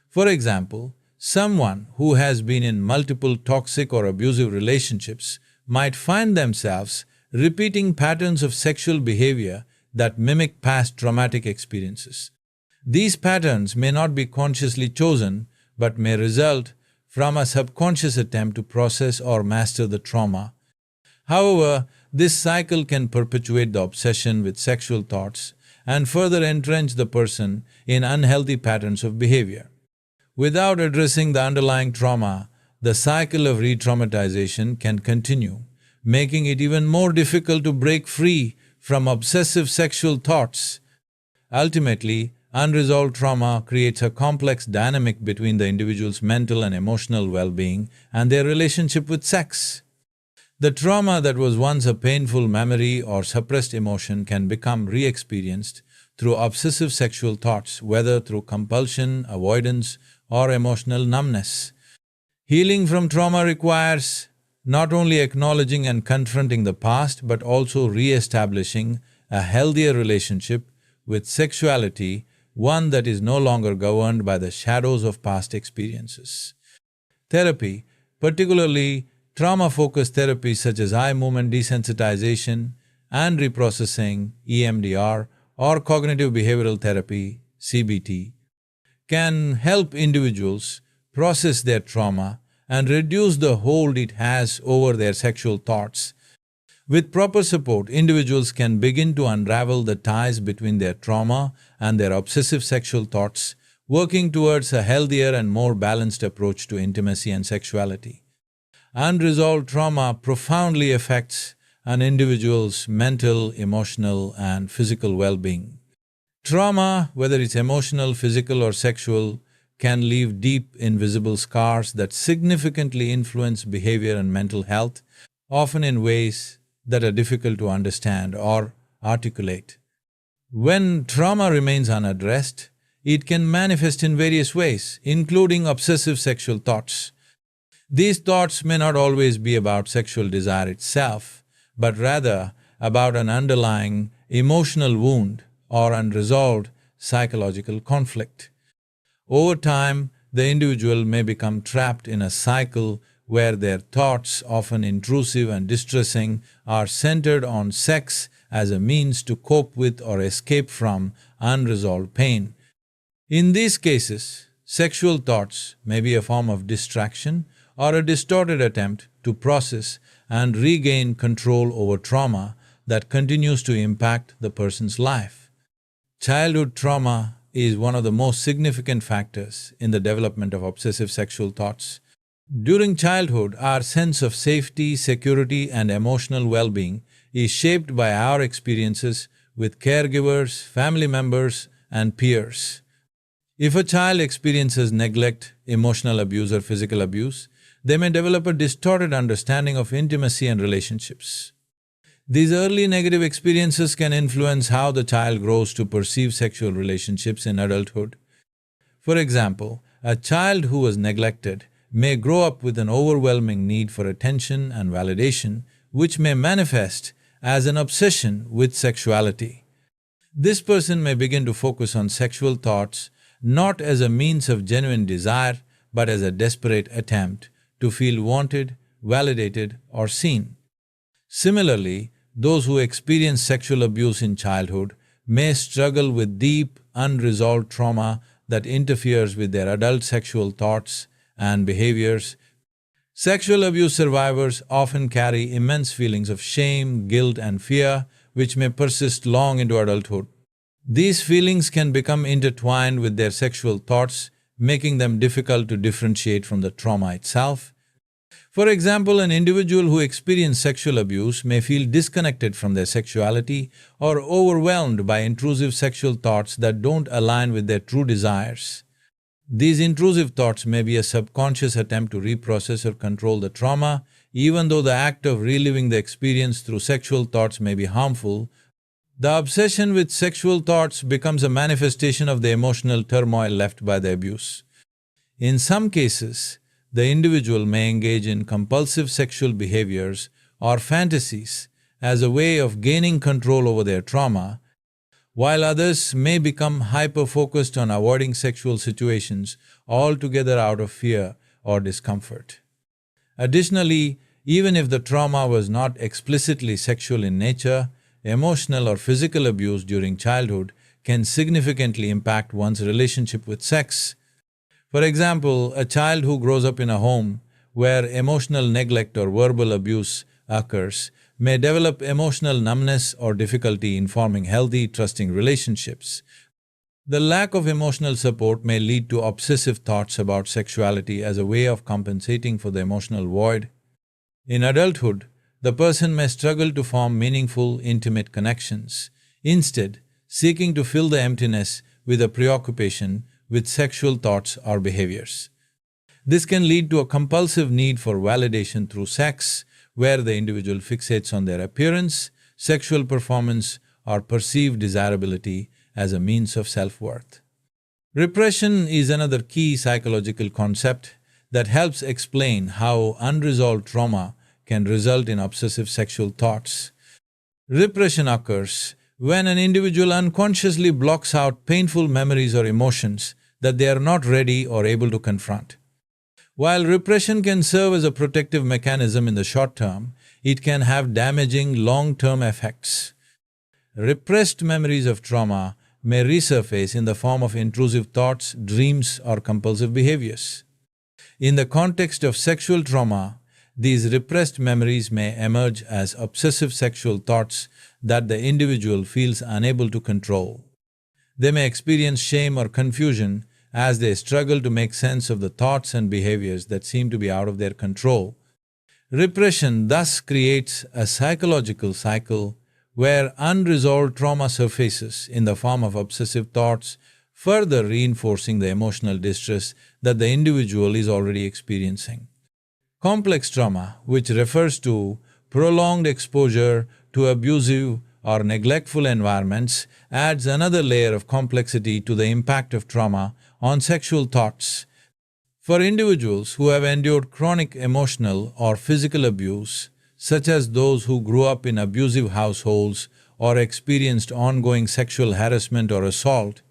For example, someone who has been in multiple toxic or abusive relationships might find themselves repeating patterns of sexual behavior that mimic past traumatic experiences. These patterns may not be consciously chosen, but may result from a subconscious attempt to process or master the trauma. However, this cycle can perpetuate the obsession with sexual thoughts and further entrench the person in unhealthy patterns of behavior. Without addressing the underlying trauma, the cycle of re-traumatization can continue, making it even more difficult to break free from obsessive sexual thoughts. Ultimately, unresolved trauma creates a complex dynamic between the individual's mental and emotional well-being and their relationship with sex. The trauma that was once a painful memory or suppressed emotion can become re-experienced through obsessive sexual thoughts, whether through compulsion, avoidance, or emotional numbness. Healing from trauma requires not only acknowledging and confronting the past, but also re-establishing a healthier relationship with sexuality, one that is no longer governed by the shadows of past experiences. Therapy, particularly trauma-focused therapies such as eye movement desensitization and reprocessing (EMDR) or cognitive behavioral therapy (CBT), can help individuals process their trauma and reduce the hold it has over their sexual thoughts. With proper support, individuals can begin to unravel the ties between their trauma and their obsessive sexual thoughts, working towards a healthier and more balanced approach to intimacy and sexuality. Unresolved trauma profoundly affects an individual's mental, emotional, and physical well-being. Trauma, whether it's emotional, physical, or sexual, can leave deep, invisible scars that significantly influence behavior and mental health, often in ways that are difficult to understand or articulate. When trauma remains unaddressed, it can manifest in various ways, including obsessive sexual thoughts. These thoughts may not always be about sexual desire itself, but rather about an underlying emotional wound or unresolved psychological conflict. Over time, the individual may become trapped in a cycle where their thoughts, often intrusive and distressing, are centered on sex as a means to cope with or escape from unresolved pain. In these cases, sexual thoughts may be a form of distraction or a distorted attempt to process and regain control over trauma that continues to impact the person's life. Childhood trauma is one of the most significant factors in the development of obsessive sexual thoughts. During childhood, our sense of safety, security, and emotional well-being is shaped by our experiences with caregivers, family members, and peers. If a child experiences neglect, emotional abuse, or physical abuse, they may develop a distorted understanding of intimacy and relationships. These early negative experiences can influence how the child grows to perceive sexual relationships in adulthood. For example, a child who was neglected may grow up with an overwhelming need for attention and validation, which may manifest as an obsession with sexuality. This person may begin to focus on sexual thoughts not as a means of genuine desire, but as a desperate attempt to feel wanted, validated, or seen. Similarly, those who experience sexual abuse in childhood may struggle with deep, unresolved trauma that interferes with their adult sexual thoughts and behaviors. Sexual abuse survivors often carry immense feelings of shame, guilt, and fear, which may persist long into adulthood. These feelings can become intertwined with their sexual thoughts, making them difficult to differentiate from the trauma itself. For example, an individual who experiences sexual abuse may feel disconnected from their sexuality or overwhelmed by intrusive sexual thoughts that don't align with their true desires. These intrusive thoughts may be a subconscious attempt to reprocess or control the trauma, even though the act of reliving the experience through sexual thoughts may be harmful. The obsession with sexual thoughts becomes a manifestation of the emotional turmoil left by the abuse. In some cases, the individual may engage in compulsive sexual behaviors or fantasies as a way of gaining control over their trauma, while others may become hyper-focused on avoiding sexual situations altogether out of fear or discomfort. Additionally, even if the trauma was not explicitly sexual in nature, emotional or physical abuse during childhood can significantly impact one's relationship with sex. For example, a child who grows up in a home where emotional neglect or verbal abuse occurs may develop emotional numbness or difficulty in forming healthy, trusting relationships. The lack of emotional support may lead to obsessive thoughts about sexuality as a way of compensating for the emotional void. In adulthood, the person may struggle to form meaningful, intimate connections, instead seeking to fill the emptiness with a preoccupation with sexual thoughts or behaviors. This can lead to a compulsive need for validation through sex, where the individual fixates on their appearance, sexual performance, or perceived desirability as a means of self-worth. Repression is another key psychological concept that helps explain how unresolved trauma can result in obsessive sexual thoughts. Repression occurs when an individual unconsciously blocks out painful memories or emotions that they are not ready or able to confront. While repression can serve as a protective mechanism in the short term, it can have damaging long-term effects. Repressed memories of trauma may resurface in the form of intrusive thoughts, dreams, or compulsive behaviors. In the context of sexual trauma, these repressed memories may emerge as obsessive sexual thoughts that the individual feels unable to control. They may experience shame or confusion as they struggle to make sense of the thoughts and behaviors that seem to be out of their control. Repression thus creates a psychological cycle where unresolved trauma surfaces in the form of obsessive thoughts, further reinforcing the emotional distress that the individual is already experiencing. Complex trauma, which refers to prolonged exposure to abusive or neglectful environments, adds another layer of complexity to the impact of trauma on sexual thoughts. For individuals who have endured chronic emotional or physical abuse, such as those who grew up in abusive households or experienced ongoing sexual harassment or assault,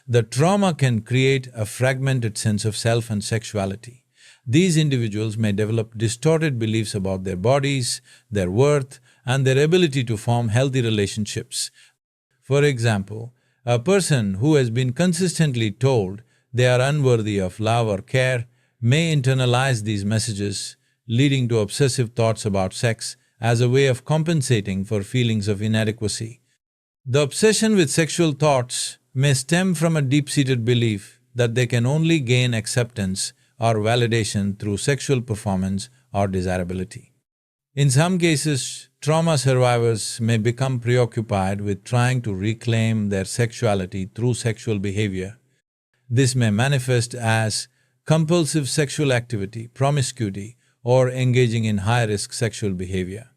the trauma can create a fragmented sense of self and sexuality. These individuals may develop distorted beliefs about their bodies, their worth, and their ability to form healthy relationships. For example, a person who has been consistently told they are unworthy of love or care may internalize these messages, leading to obsessive thoughts about sex as a way of compensating for feelings of inadequacy. The obsession with sexual thoughts may stem from a deep-seated belief that they can only gain acceptance or validation through sexual performance or desirability. In some cases, trauma survivors may become preoccupied with trying to reclaim their sexuality through sexual behavior. This may manifest as compulsive sexual activity, promiscuity, or engaging in high-risk sexual behavior.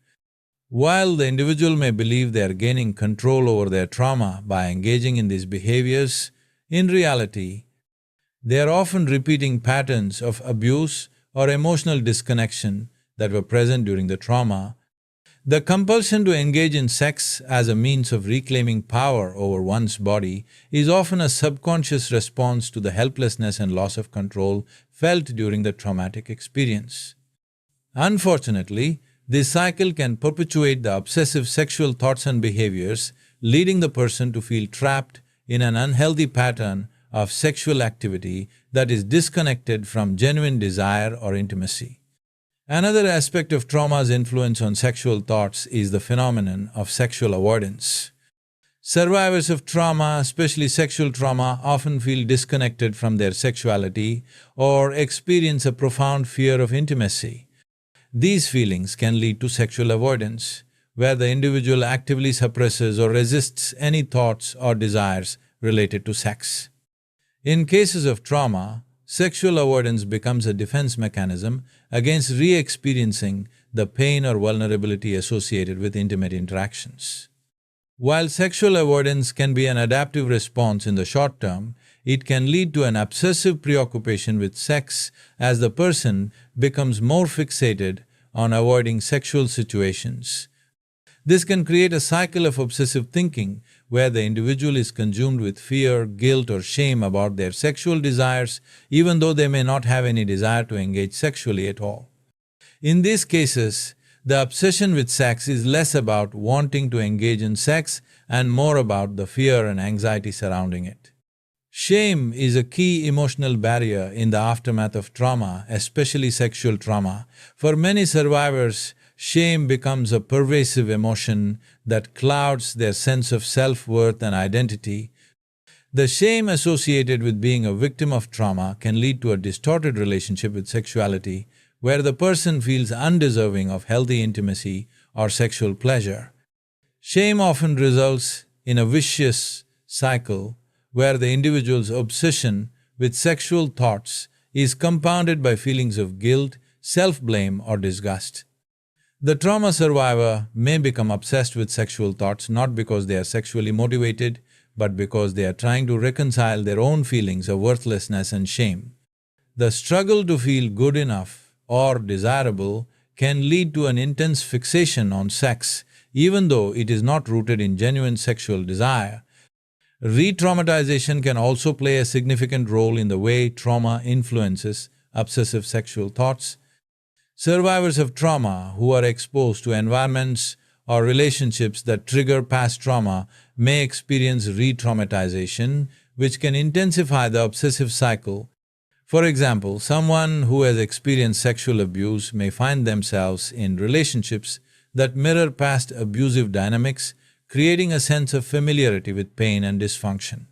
While the individual may believe they are gaining control over their trauma by engaging in these behaviors, in reality, they are often repeating patterns of abuse or emotional disconnection that were present during the trauma. The compulsion to engage in sex as a means of reclaiming power over one's body is often a subconscious response to the helplessness and loss of control felt during the traumatic experience. Unfortunately, this cycle can perpetuate the obsessive sexual thoughts and behaviors, leading the person to feel trapped in an unhealthy pattern of sexual activity that is disconnected from genuine desire or intimacy. Another aspect of trauma's influence on sexual thoughts is the phenomenon of sexual avoidance. Survivors of trauma, especially sexual trauma, often feel disconnected from their sexuality or experience a profound fear of intimacy. These feelings can lead to sexual avoidance, where the individual actively suppresses or resists any thoughts or desires related to sex. In cases of trauma, sexual avoidance becomes a defense mechanism against re-experiencing the pain or vulnerability associated with intimate interactions. While sexual avoidance can be an adaptive response in the short term, it can lead to an obsessive preoccupation with sex as the person becomes more fixated on avoiding sexual situations. This can create a cycle of obsessive thinking where the individual is consumed with fear, guilt, or shame about their sexual desires, even though they may not have any desire to engage sexually at all. In these cases, the obsession with sex is less about wanting to engage in sex and more about the fear and anxiety surrounding it. Shame is a key emotional barrier in the aftermath of trauma, especially sexual trauma. For many survivors, shame becomes a pervasive emotion that clouds their sense of self-worth and identity. The shame associated with being a victim of trauma can lead to a distorted relationship with sexuality, where the person feels undeserving of healthy intimacy or sexual pleasure. Shame often results in a vicious cycle where the individual's obsession with sexual thoughts is compounded by feelings of guilt, self-blame, or disgust. The trauma survivor may become obsessed with sexual thoughts not because they are sexually motivated, but because they are trying to reconcile their own feelings of worthlessness and shame. The struggle to feel good enough or desirable can lead to an intense fixation on sex, even though it is not rooted in genuine sexual desire. Re-traumatization can also play a significant role in the way trauma influences obsessive sexual thoughts. Survivors of trauma who are exposed to environments or relationships that trigger past trauma may experience re-traumatization, which can intensify the obsessive cycle. For example, someone who has experienced sexual abuse may find themselves in relationships that mirror past abusive dynamics, creating a sense of familiarity with pain and dysfunction.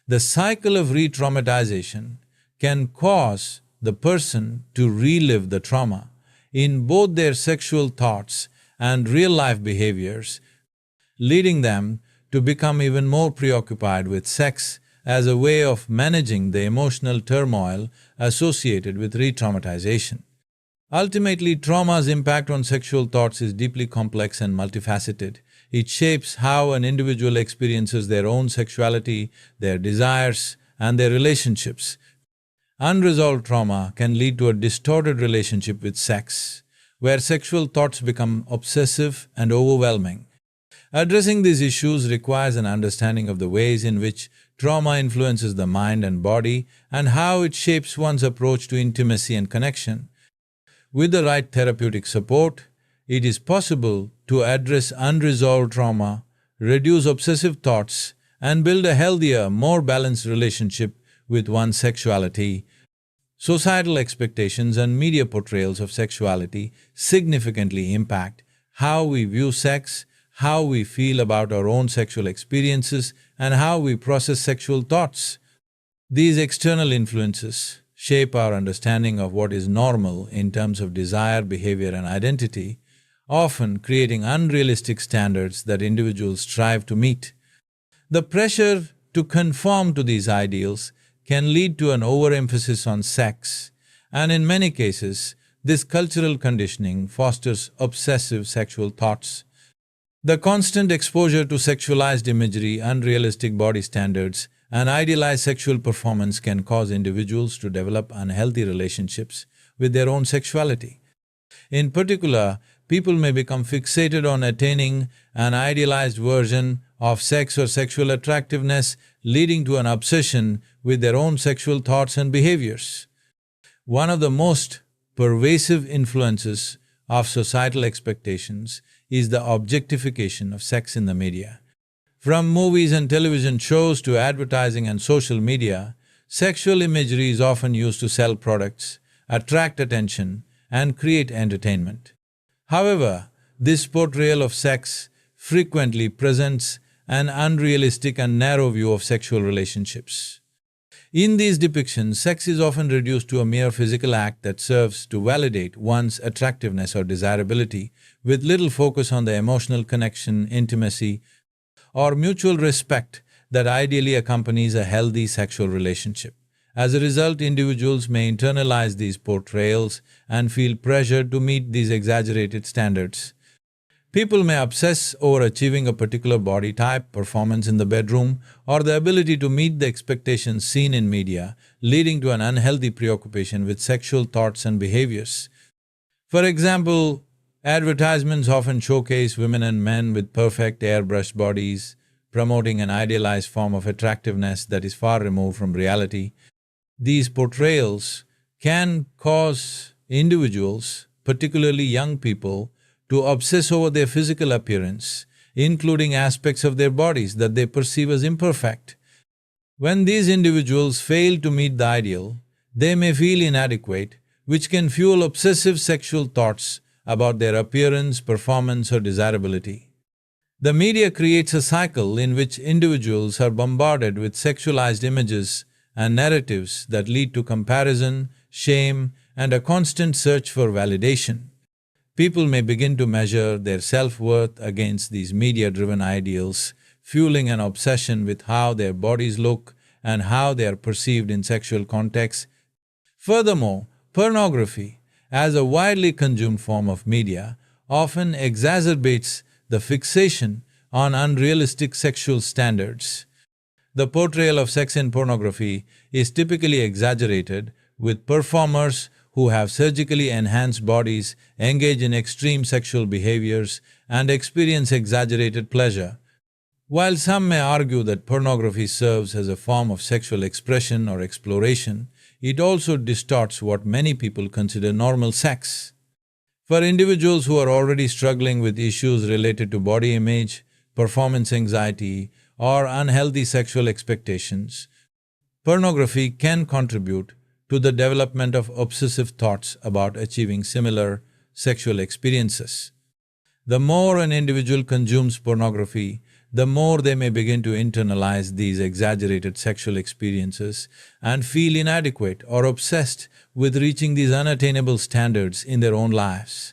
The cycle of re-traumatization can cause the person to relive the trauma in both their sexual thoughts and real-life behaviors, leading them to become even more preoccupied with sex as a way of managing the emotional turmoil associated with re-traumatization. Ultimately, trauma's impact on sexual thoughts is deeply complex and multifaceted. It shapes how an individual experiences their own sexuality, their desires, and their relationships. Unresolved trauma can lead to a distorted relationship with sex, where sexual thoughts become obsessive and overwhelming. Addressing these issues requires an understanding of the ways in which trauma influences the mind and body and how it shapes one's approach to intimacy and connection. With the right therapeutic support, it is possible to address unresolved trauma, reduce obsessive thoughts, and build a healthier, more balanced relationship with one's sexuality. Societal expectations and media portrayals of sexuality significantly impact how we view sex, how we feel about our own sexual experiences, and how we process sexual thoughts. These external influences shape our understanding of what is normal in terms of desire, behavior, and identity, often creating unrealistic standards that individuals strive to meet. The pressure to conform to these ideals can lead to an overemphasis on sex, and in many cases, this cultural conditioning fosters obsessive sexual thoughts. The constant exposure to sexualized imagery, unrealistic body standards, and idealized sexual performance can cause individuals to develop unhealthy relationships with their own sexuality. In particular, people may become fixated on attaining an idealized version of sex or sexual attractiveness, leading to an obsession with their own sexual thoughts and behaviors. One of the most pervasive influences of societal expectations is the objectification of sex in the media. From movies and television shows to advertising and social media, sexual imagery is often used to sell products, attract attention, and create entertainment. However, this portrayal of sex frequently presents an unrealistic and narrow view of sexual relationships. In these depictions, sex is often reduced to a mere physical act that serves to validate one's attractiveness or desirability, with little focus on the emotional connection, intimacy, or mutual respect that ideally accompanies a healthy sexual relationship. As a result, individuals may internalize these portrayals and feel pressured to meet these exaggerated standards. People may obsess over achieving a particular body type, performance in the bedroom, or the ability to meet the expectations seen in media, leading to an unhealthy preoccupation with sexual thoughts and behaviors. For example, advertisements often showcase women and men with perfect airbrushed bodies, promoting an idealized form of attractiveness that is far removed from reality. These portrayals can cause individuals, particularly young people, to obsess over their physical appearance, including aspects of their bodies that they perceive as imperfect. When these individuals fail to meet the ideal, they may feel inadequate, which can fuel obsessive sexual thoughts about their appearance, performance, or desirability. The media creates a cycle in which individuals are bombarded with sexualized images and narratives that lead to comparison, shame, and a constant search for validation. People may begin to measure their self-worth against these media-driven ideals, fueling an obsession with how their bodies look and how they are perceived in sexual contexts. Furthermore, pornography, as a widely consumed form of media, often exacerbates the fixation on unrealistic sexual standards. The portrayal of sex in pornography is typically exaggerated, with performers who have surgically enhanced bodies engage in extreme sexual behaviors and experience exaggerated pleasure. While some may argue that pornography serves as a form of sexual expression or exploration, it also distorts what many people consider normal sex. For individuals who are already struggling with issues related to body image, performance anxiety, or unhealthy sexual expectations, pornography can contribute to the development of obsessive thoughts about achieving similar sexual experiences. The more an individual consumes pornography, the more they may begin to internalize these exaggerated sexual experiences and feel inadequate or obsessed with reaching these unattainable standards in their own lives.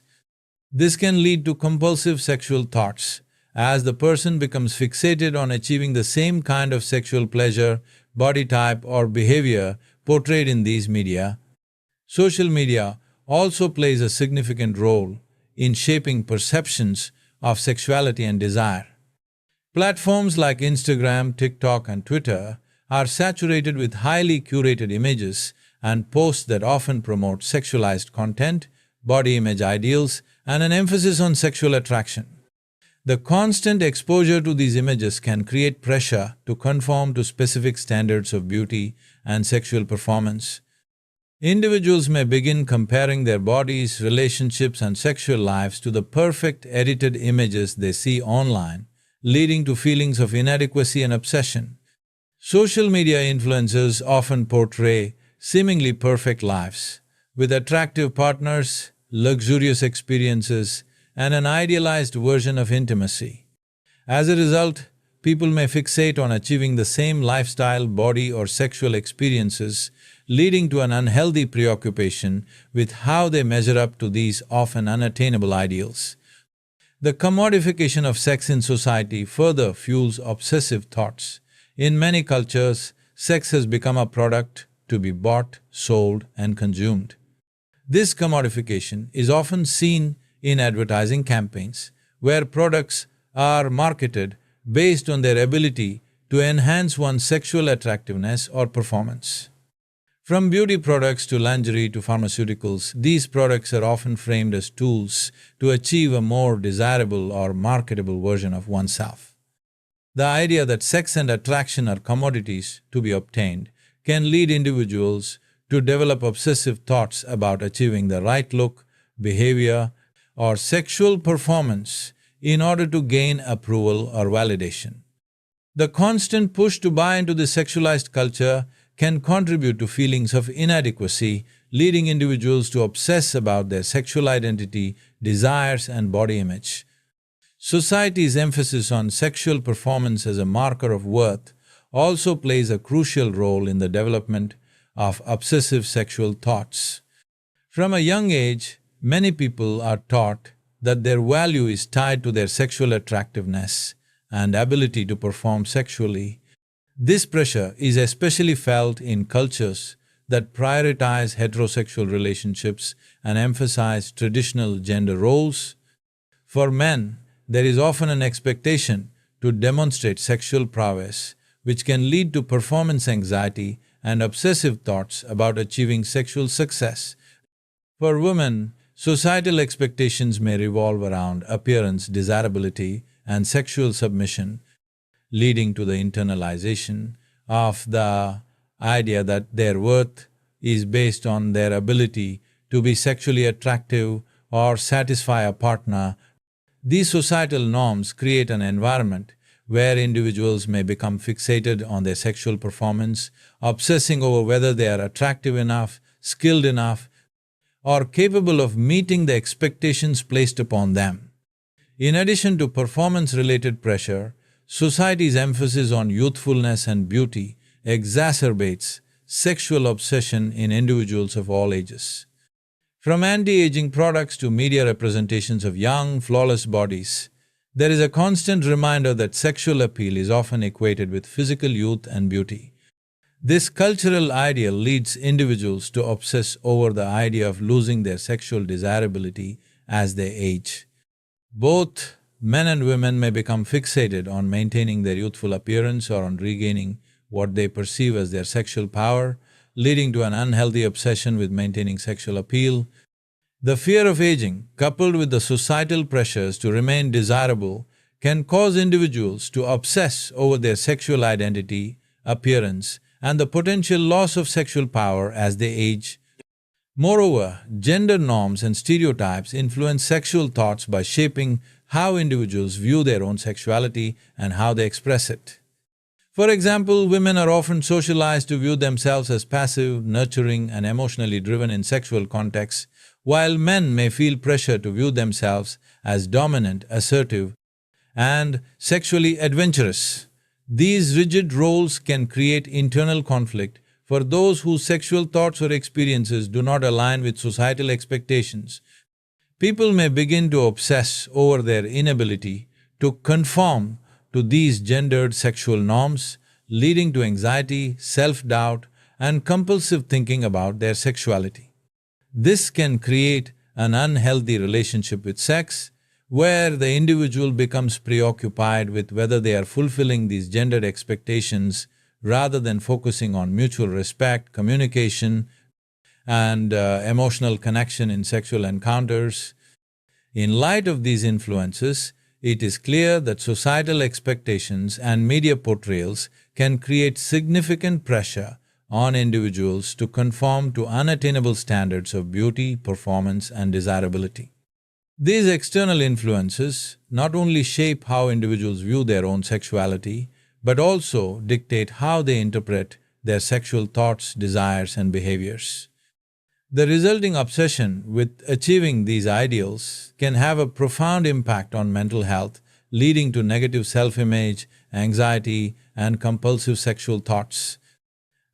This can lead to compulsive sexual thoughts, as the person becomes fixated on achieving the same kind of sexual pleasure, body type, or behavior portrayed in these media. Social media also plays a significant role in shaping perceptions of sexuality and desire. Platforms like Instagram, TikTok, and Twitter are saturated with highly curated images and posts that often promote sexualized content, body image ideals, and an emphasis on sexual attraction. The constant exposure to these images can create pressure to conform to specific standards of beauty and sexual performance. Individuals may begin comparing their bodies, relationships, and sexual lives to the perfect edited images they see online, leading to feelings of inadequacy and obsession. Social media influencers often portray seemingly perfect lives, with attractive partners, luxurious experiences, and an idealized version of intimacy. As a result, people may fixate on achieving the same lifestyle, body, or sexual experiences, leading to an unhealthy preoccupation with how they measure up to these often unattainable ideals. The commodification of sex in society further fuels obsessive thoughts. In many cultures, sex has become a product to be bought, sold, and consumed. This commodification is often seen in advertising campaigns, where products are marketed based on their ability to enhance one's sexual attractiveness or performance. From beauty products to lingerie to pharmaceuticals, these products are often framed as tools to achieve a more desirable or marketable version of oneself. The idea that sex and attraction are commodities to be obtained can lead individuals to develop obsessive thoughts about achieving the right look, behavior, or sexual performance in order to gain approval or validation. The constant push to buy into this sexualized culture can contribute to feelings of inadequacy, leading individuals to obsess about their sexual identity, desires, and body image. Society's emphasis on sexual performance as a marker of worth also plays a crucial role in the development of obsessive sexual thoughts. From a young age, many people are taught that their value is tied to their sexual attractiveness and ability to perform sexually. This pressure is especially felt in cultures that prioritize heterosexual relationships and emphasize traditional gender roles. For men, there is often an expectation to demonstrate sexual prowess, which can lead to performance anxiety and obsessive thoughts about achieving sexual success. For women, societal expectations may revolve around appearance, desirability, and sexual submission, leading to the internalization of the idea that their worth is based on their ability to be sexually attractive or satisfy a partner. These societal norms create an environment where individuals may become fixated on their sexual performance, obsessing over whether they are attractive enough, skilled enough, or capable of meeting the expectations placed upon them. In addition to performance-related pressure, society's emphasis on youthfulness and beauty exacerbates sexual obsession in individuals of all ages. From anti-aging products to media representations of young, flawless bodies, there is a constant reminder that sexual appeal is often equated with physical youth and beauty. This cultural ideal leads individuals to obsess over the idea of losing their sexual desirability as they age. Both men and women may become fixated on maintaining their youthful appearance or on regaining what they perceive as their sexual power, leading to an unhealthy obsession with maintaining sexual appeal. The fear of aging, coupled with the societal pressures to remain desirable, can cause individuals to obsess over their sexual identity, appearance, and the potential loss of sexual power as they age. Moreover, gender norms and stereotypes influence sexual thoughts by shaping how individuals view their own sexuality and how they express it. For example, women are often socialized to view themselves as passive, nurturing, and emotionally driven in sexual contexts, while men may feel pressure to view themselves as dominant, assertive, and sexually adventurous. These rigid roles can create internal conflict for those whose sexual thoughts or experiences do not align with societal expectations. People may begin to obsess over their inability to conform to these gendered sexual norms, leading to anxiety, self-doubt, and compulsive thinking about their sexuality. This can create an unhealthy relationship with sex, where the individual becomes preoccupied with whether they are fulfilling these gendered expectations rather than focusing on mutual respect, communication, and emotional connection in sexual encounters. In light of these influences, it is clear that societal expectations and media portrayals can create significant pressure on individuals to conform to unattainable standards of beauty, performance, and desirability. These external influences not only shape how individuals view their own sexuality, but also dictate how they interpret their sexual thoughts, desires, and behaviors. The resulting obsession with achieving these ideals can have a profound impact on mental health, leading to negative self-image, anxiety, and compulsive sexual thoughts.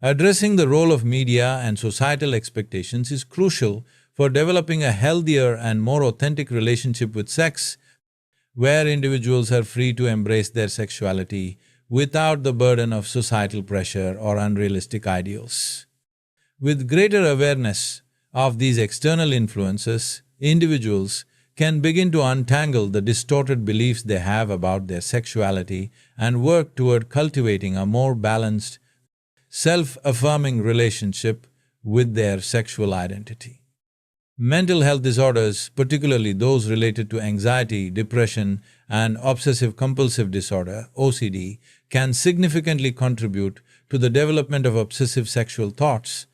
Addressing the role of media and societal expectations is crucial for developing a healthier and more authentic relationship with sex, where individuals are free to embrace their sexuality without the burden of societal pressure or unrealistic ideals. With greater awareness of these external influences, individuals can begin to untangle the distorted beliefs they have about their sexuality and work toward cultivating a more balanced, self-affirming relationship with their sexual identity. Mental health disorders, particularly those related to anxiety, depression, and obsessive-compulsive disorder, OCD, can significantly contribute to the development of obsessive sexual thoughts.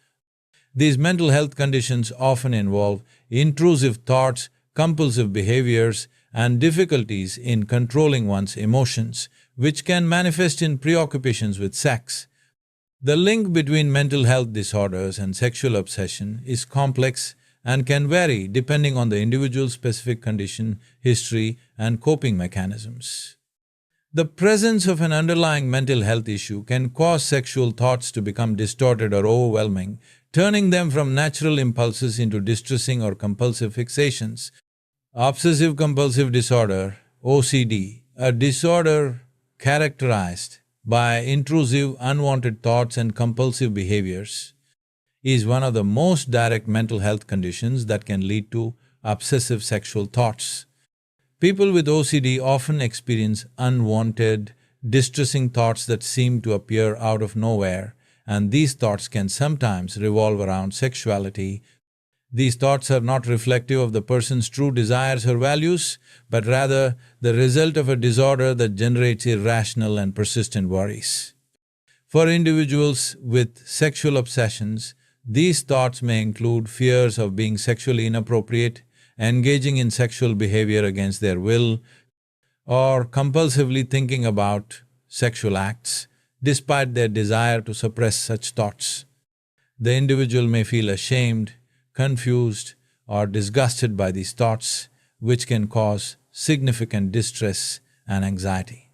These mental health conditions often involve intrusive thoughts, compulsive behaviors, and difficulties in controlling one's emotions, which can manifest in preoccupations with sex. The link between mental health disorders and sexual obsession is complex and can vary depending on the individual's specific condition, history, and coping mechanisms. The presence of an underlying mental health issue can cause sexual thoughts to become distorted or overwhelming, turning them from natural impulses into distressing or compulsive fixations. Obsessive-compulsive disorder, OCD, a disorder characterized by intrusive, unwanted thoughts and compulsive behaviors, is one of the most direct mental health conditions that can lead to obsessive sexual thoughts. People with OCD often experience unwanted, distressing thoughts that seem to appear out of nowhere, and these thoughts can sometimes revolve around sexuality. These thoughts are not reflective of the person's true desires or values, but rather the result of a disorder that generates irrational and persistent worries. For individuals with sexual obsessions, these thoughts may include fears of being sexually inappropriate, engaging in sexual behavior against their will, or compulsively thinking about sexual acts, despite their desire to suppress such thoughts. The individual may feel ashamed, confused, or disgusted by these thoughts, which can cause significant distress and anxiety.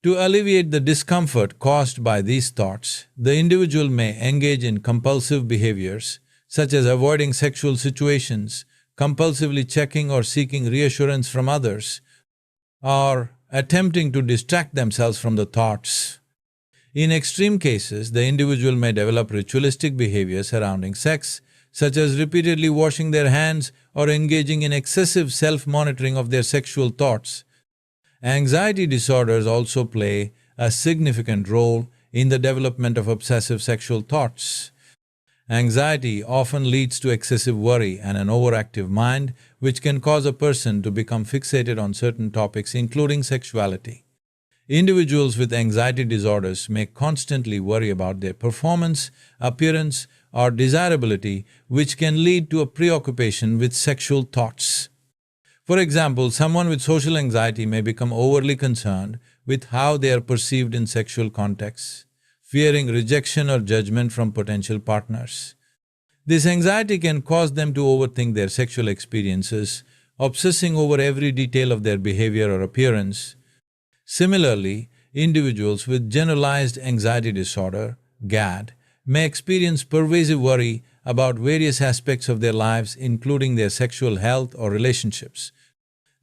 To alleviate the discomfort caused by these thoughts, the individual may engage in compulsive behaviors such as avoiding sexual situations, compulsively checking or seeking reassurance from others, or attempting to distract themselves from the thoughts. In extreme cases, the individual may develop ritualistic behavior surrounding sex, such as repeatedly washing their hands or engaging in excessive self-monitoring of their sexual thoughts. Anxiety disorders also play a significant role in the development of obsessive sexual thoughts. Anxiety often leads to excessive worry and an overactive mind, which can cause a person to become fixated on certain topics, including sexuality. Individuals with anxiety disorders may constantly worry about their performance, appearance, or desirability, which can lead to a preoccupation with sexual thoughts. For example, someone with social anxiety may become overly concerned with how they are perceived in sexual contexts, fearing rejection or judgment from potential partners. This anxiety can cause them to overthink their sexual experiences, obsessing over every detail of their behavior or appearance. Similarly, individuals with generalized anxiety disorder, GAD, may experience pervasive worry about various aspects of their lives, including their sexual health or relationships.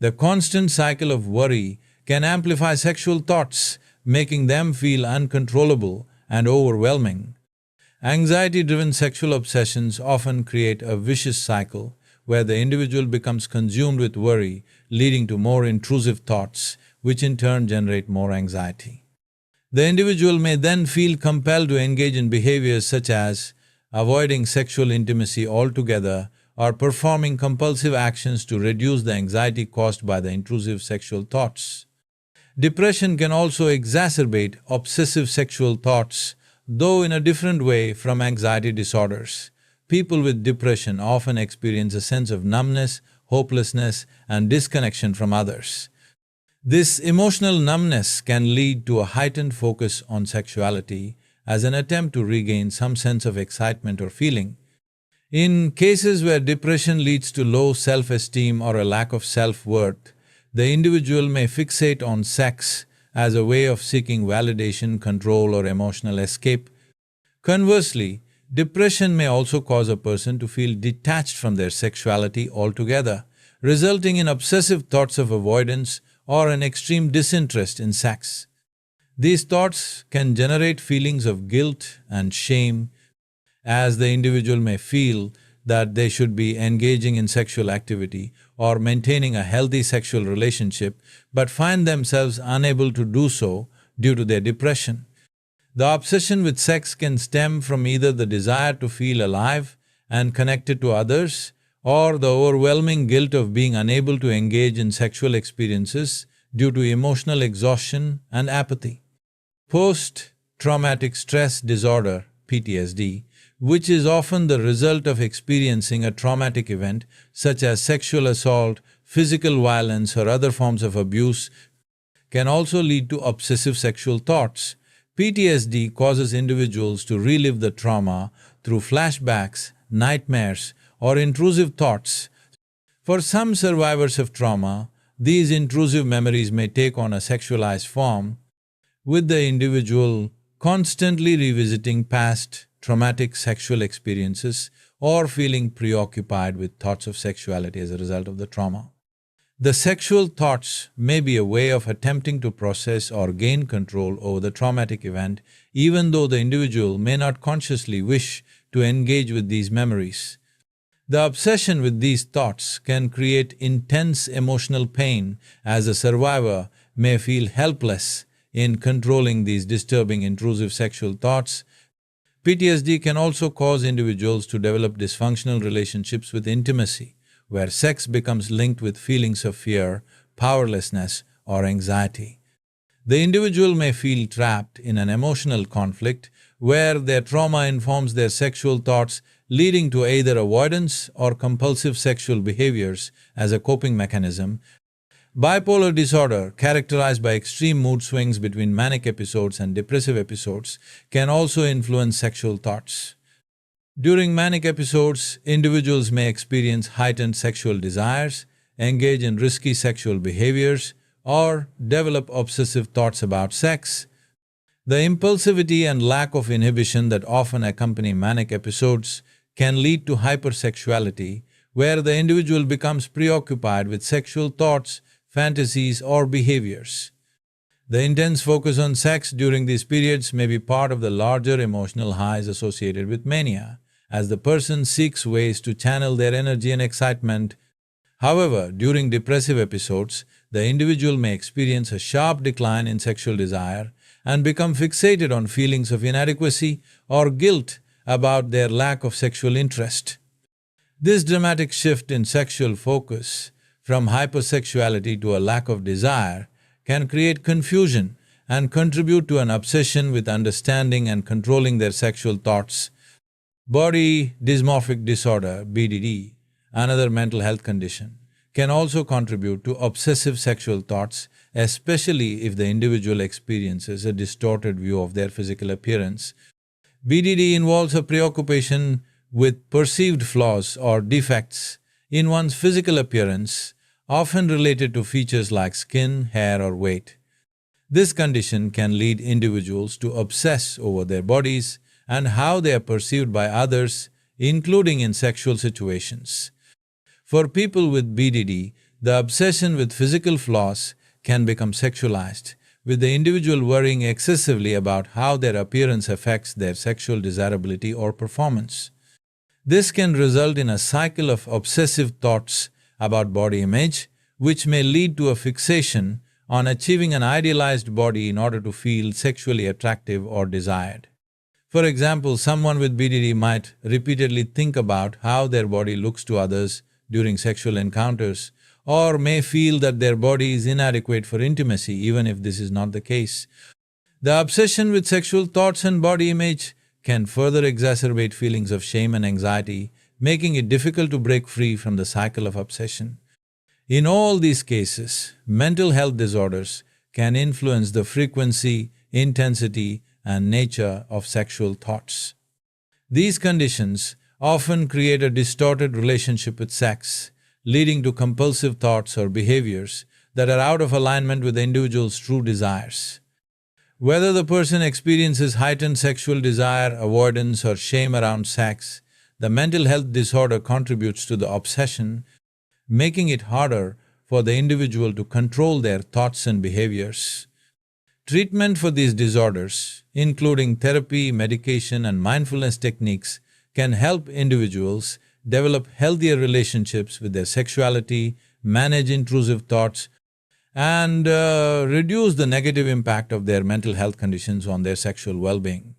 The constant cycle of worry can amplify sexual thoughts, making them feel uncontrollable and overwhelming. Anxiety-driven sexual obsessions often create a vicious cycle where the individual becomes consumed with worry, leading to more intrusive thoughts, which in turn generate more anxiety. The individual may then feel compelled to engage in behaviors such as avoiding sexual intimacy altogether or performing compulsive actions to reduce the anxiety caused by the intrusive sexual thoughts. Depression can also exacerbate obsessive sexual thoughts, though in a different way from anxiety disorders. People with depression often experience a sense of numbness, hopelessness, and disconnection from others. This emotional numbness can lead to a heightened focus on sexuality as an attempt to regain some sense of excitement or feeling. In cases where depression leads to low self-esteem or a lack of self-worth, the individual may fixate on sex as a way of seeking validation, control, or emotional escape. Conversely, depression may also cause a person to feel detached from their sexuality altogether, resulting in obsessive thoughts of avoidance or an extreme disinterest in sex. These thoughts can generate feelings of guilt and shame, as the individual may feel that they should be engaging in sexual activity or maintaining a healthy sexual relationship, but find themselves unable to do so due to their depression. The obsession with sex can stem from either the desire to feel alive and connected to others, or the overwhelming guilt of being unable to engage in sexual experiences due to emotional exhaustion and apathy. Post-traumatic stress disorder, PTSD, which is often the result of experiencing a traumatic event such as sexual assault, physical violence, or other forms of abuse, can also lead to obsessive sexual thoughts. PTSD causes individuals to relive the trauma through flashbacks, nightmares, or intrusive thoughts. For some survivors of trauma, these intrusive memories may take on a sexualized form, with the individual constantly revisiting past traumatic sexual experiences or feeling preoccupied with thoughts of sexuality as a result of the trauma. The sexual thoughts may be a way of attempting to process or gain control over the traumatic event, even though the individual may not consciously wish to engage with these memories. The obsession with these thoughts can create intense emotional pain, as the survivor may feel helpless in controlling these disturbing intrusive sexual thoughts. PTSD can also cause individuals to develop dysfunctional relationships with intimacy, where sex becomes linked with feelings of fear, powerlessness, or anxiety. The individual may feel trapped in an emotional conflict where their trauma informs their sexual thoughts, leading to either avoidance or compulsive sexual behaviors as a coping mechanism. Bipolar disorder, characterized by extreme mood swings between manic episodes and depressive episodes, can also influence sexual thoughts. During manic episodes, individuals may experience heightened sexual desires, engage in risky sexual behaviors, or develop obsessive thoughts about sex. The impulsivity and lack of inhibition that often accompany manic episodes can lead to hypersexuality, where the individual becomes preoccupied with sexual thoughts, fantasies, or behaviors. The intense focus on sex during these periods may be part of the larger emotional highs associated with mania, as the person seeks ways to channel their energy and excitement. However, during depressive episodes, the individual may experience a sharp decline in sexual desire and become fixated on feelings of inadequacy or guilt about their lack of sexual interest. This dramatic shift in sexual focus from hypersexuality to a lack of desire can create confusion and contribute to an obsession with understanding and controlling their sexual thoughts. Body dysmorphic disorder, BDD, another mental health condition, can also contribute to obsessive sexual thoughts, especially if the individual experiences a distorted view of their physical appearance. BDD involves a preoccupation with perceived flaws or defects in one's physical appearance, often related to features like skin, hair, or weight. This condition can lead individuals to obsess over their bodies and how they are perceived by others, including in sexual situations. For people with BDD, the obsession with physical flaws can become sexualized, with the individual worrying excessively about how their appearance affects their sexual desirability or performance. This can result in a cycle of obsessive thoughts about body image, which may lead to a fixation on achieving an idealized body in order to feel sexually attractive or desired. For example, someone with BDD might repeatedly think about how their body looks to others during sexual encounters, or may feel that their body is inadequate for intimacy even if this is not the case. The obsession with sexual thoughts and body image can further exacerbate feelings of shame and anxiety, making it difficult to break free from the cycle of obsession. In all these cases, mental health disorders can influence the frequency, intensity, and nature of sexual thoughts. These conditions often create a distorted relationship with sex, leading to compulsive thoughts or behaviors that are out of alignment with the individual's true desires. Whether the person experiences heightened sexual desire, avoidance, or shame around sex, the mental health disorder contributes to the obsession, making it harder for the individual to control their thoughts and behaviors. Treatment for these disorders, including therapy, medication, and mindfulness techniques, can help individuals develop healthier relationships with their sexuality, manage intrusive thoughts, and reduce the negative impact of their mental health conditions on their sexual well-being.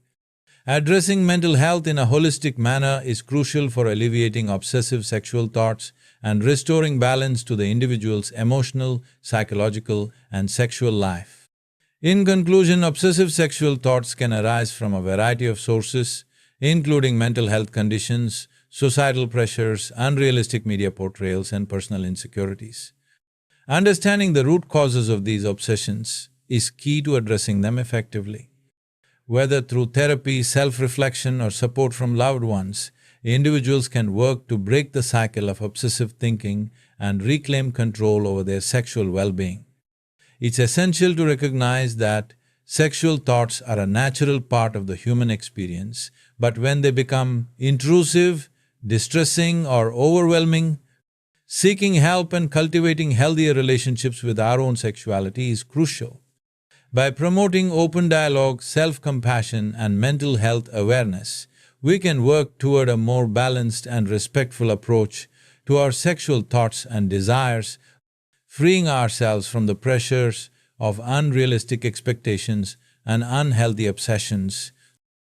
Addressing mental health in a holistic manner is crucial for alleviating obsessive sexual thoughts and restoring balance to the individual's emotional, psychological, and sexual life. In conclusion, obsessive sexual thoughts can arise from a variety of sources, including mental health conditions, societal pressures, unrealistic media portrayals, and personal insecurities. Understanding the root causes of these obsessions is key to addressing them effectively. Whether through therapy, self-reflection, or support from loved ones, individuals can work to break the cycle of obsessive thinking and reclaim control over their sexual well-being. It's essential to recognize that sexual thoughts are a natural part of the human experience, but when they become intrusive, distressing, or overwhelming, seeking help and cultivating healthier relationships with our own sexuality is crucial. By promoting open dialogue, self-compassion, and mental health awareness, we can work toward a more balanced and respectful approach to our sexual thoughts and desires, freeing ourselves from the pressures of unrealistic expectations and unhealthy obsessions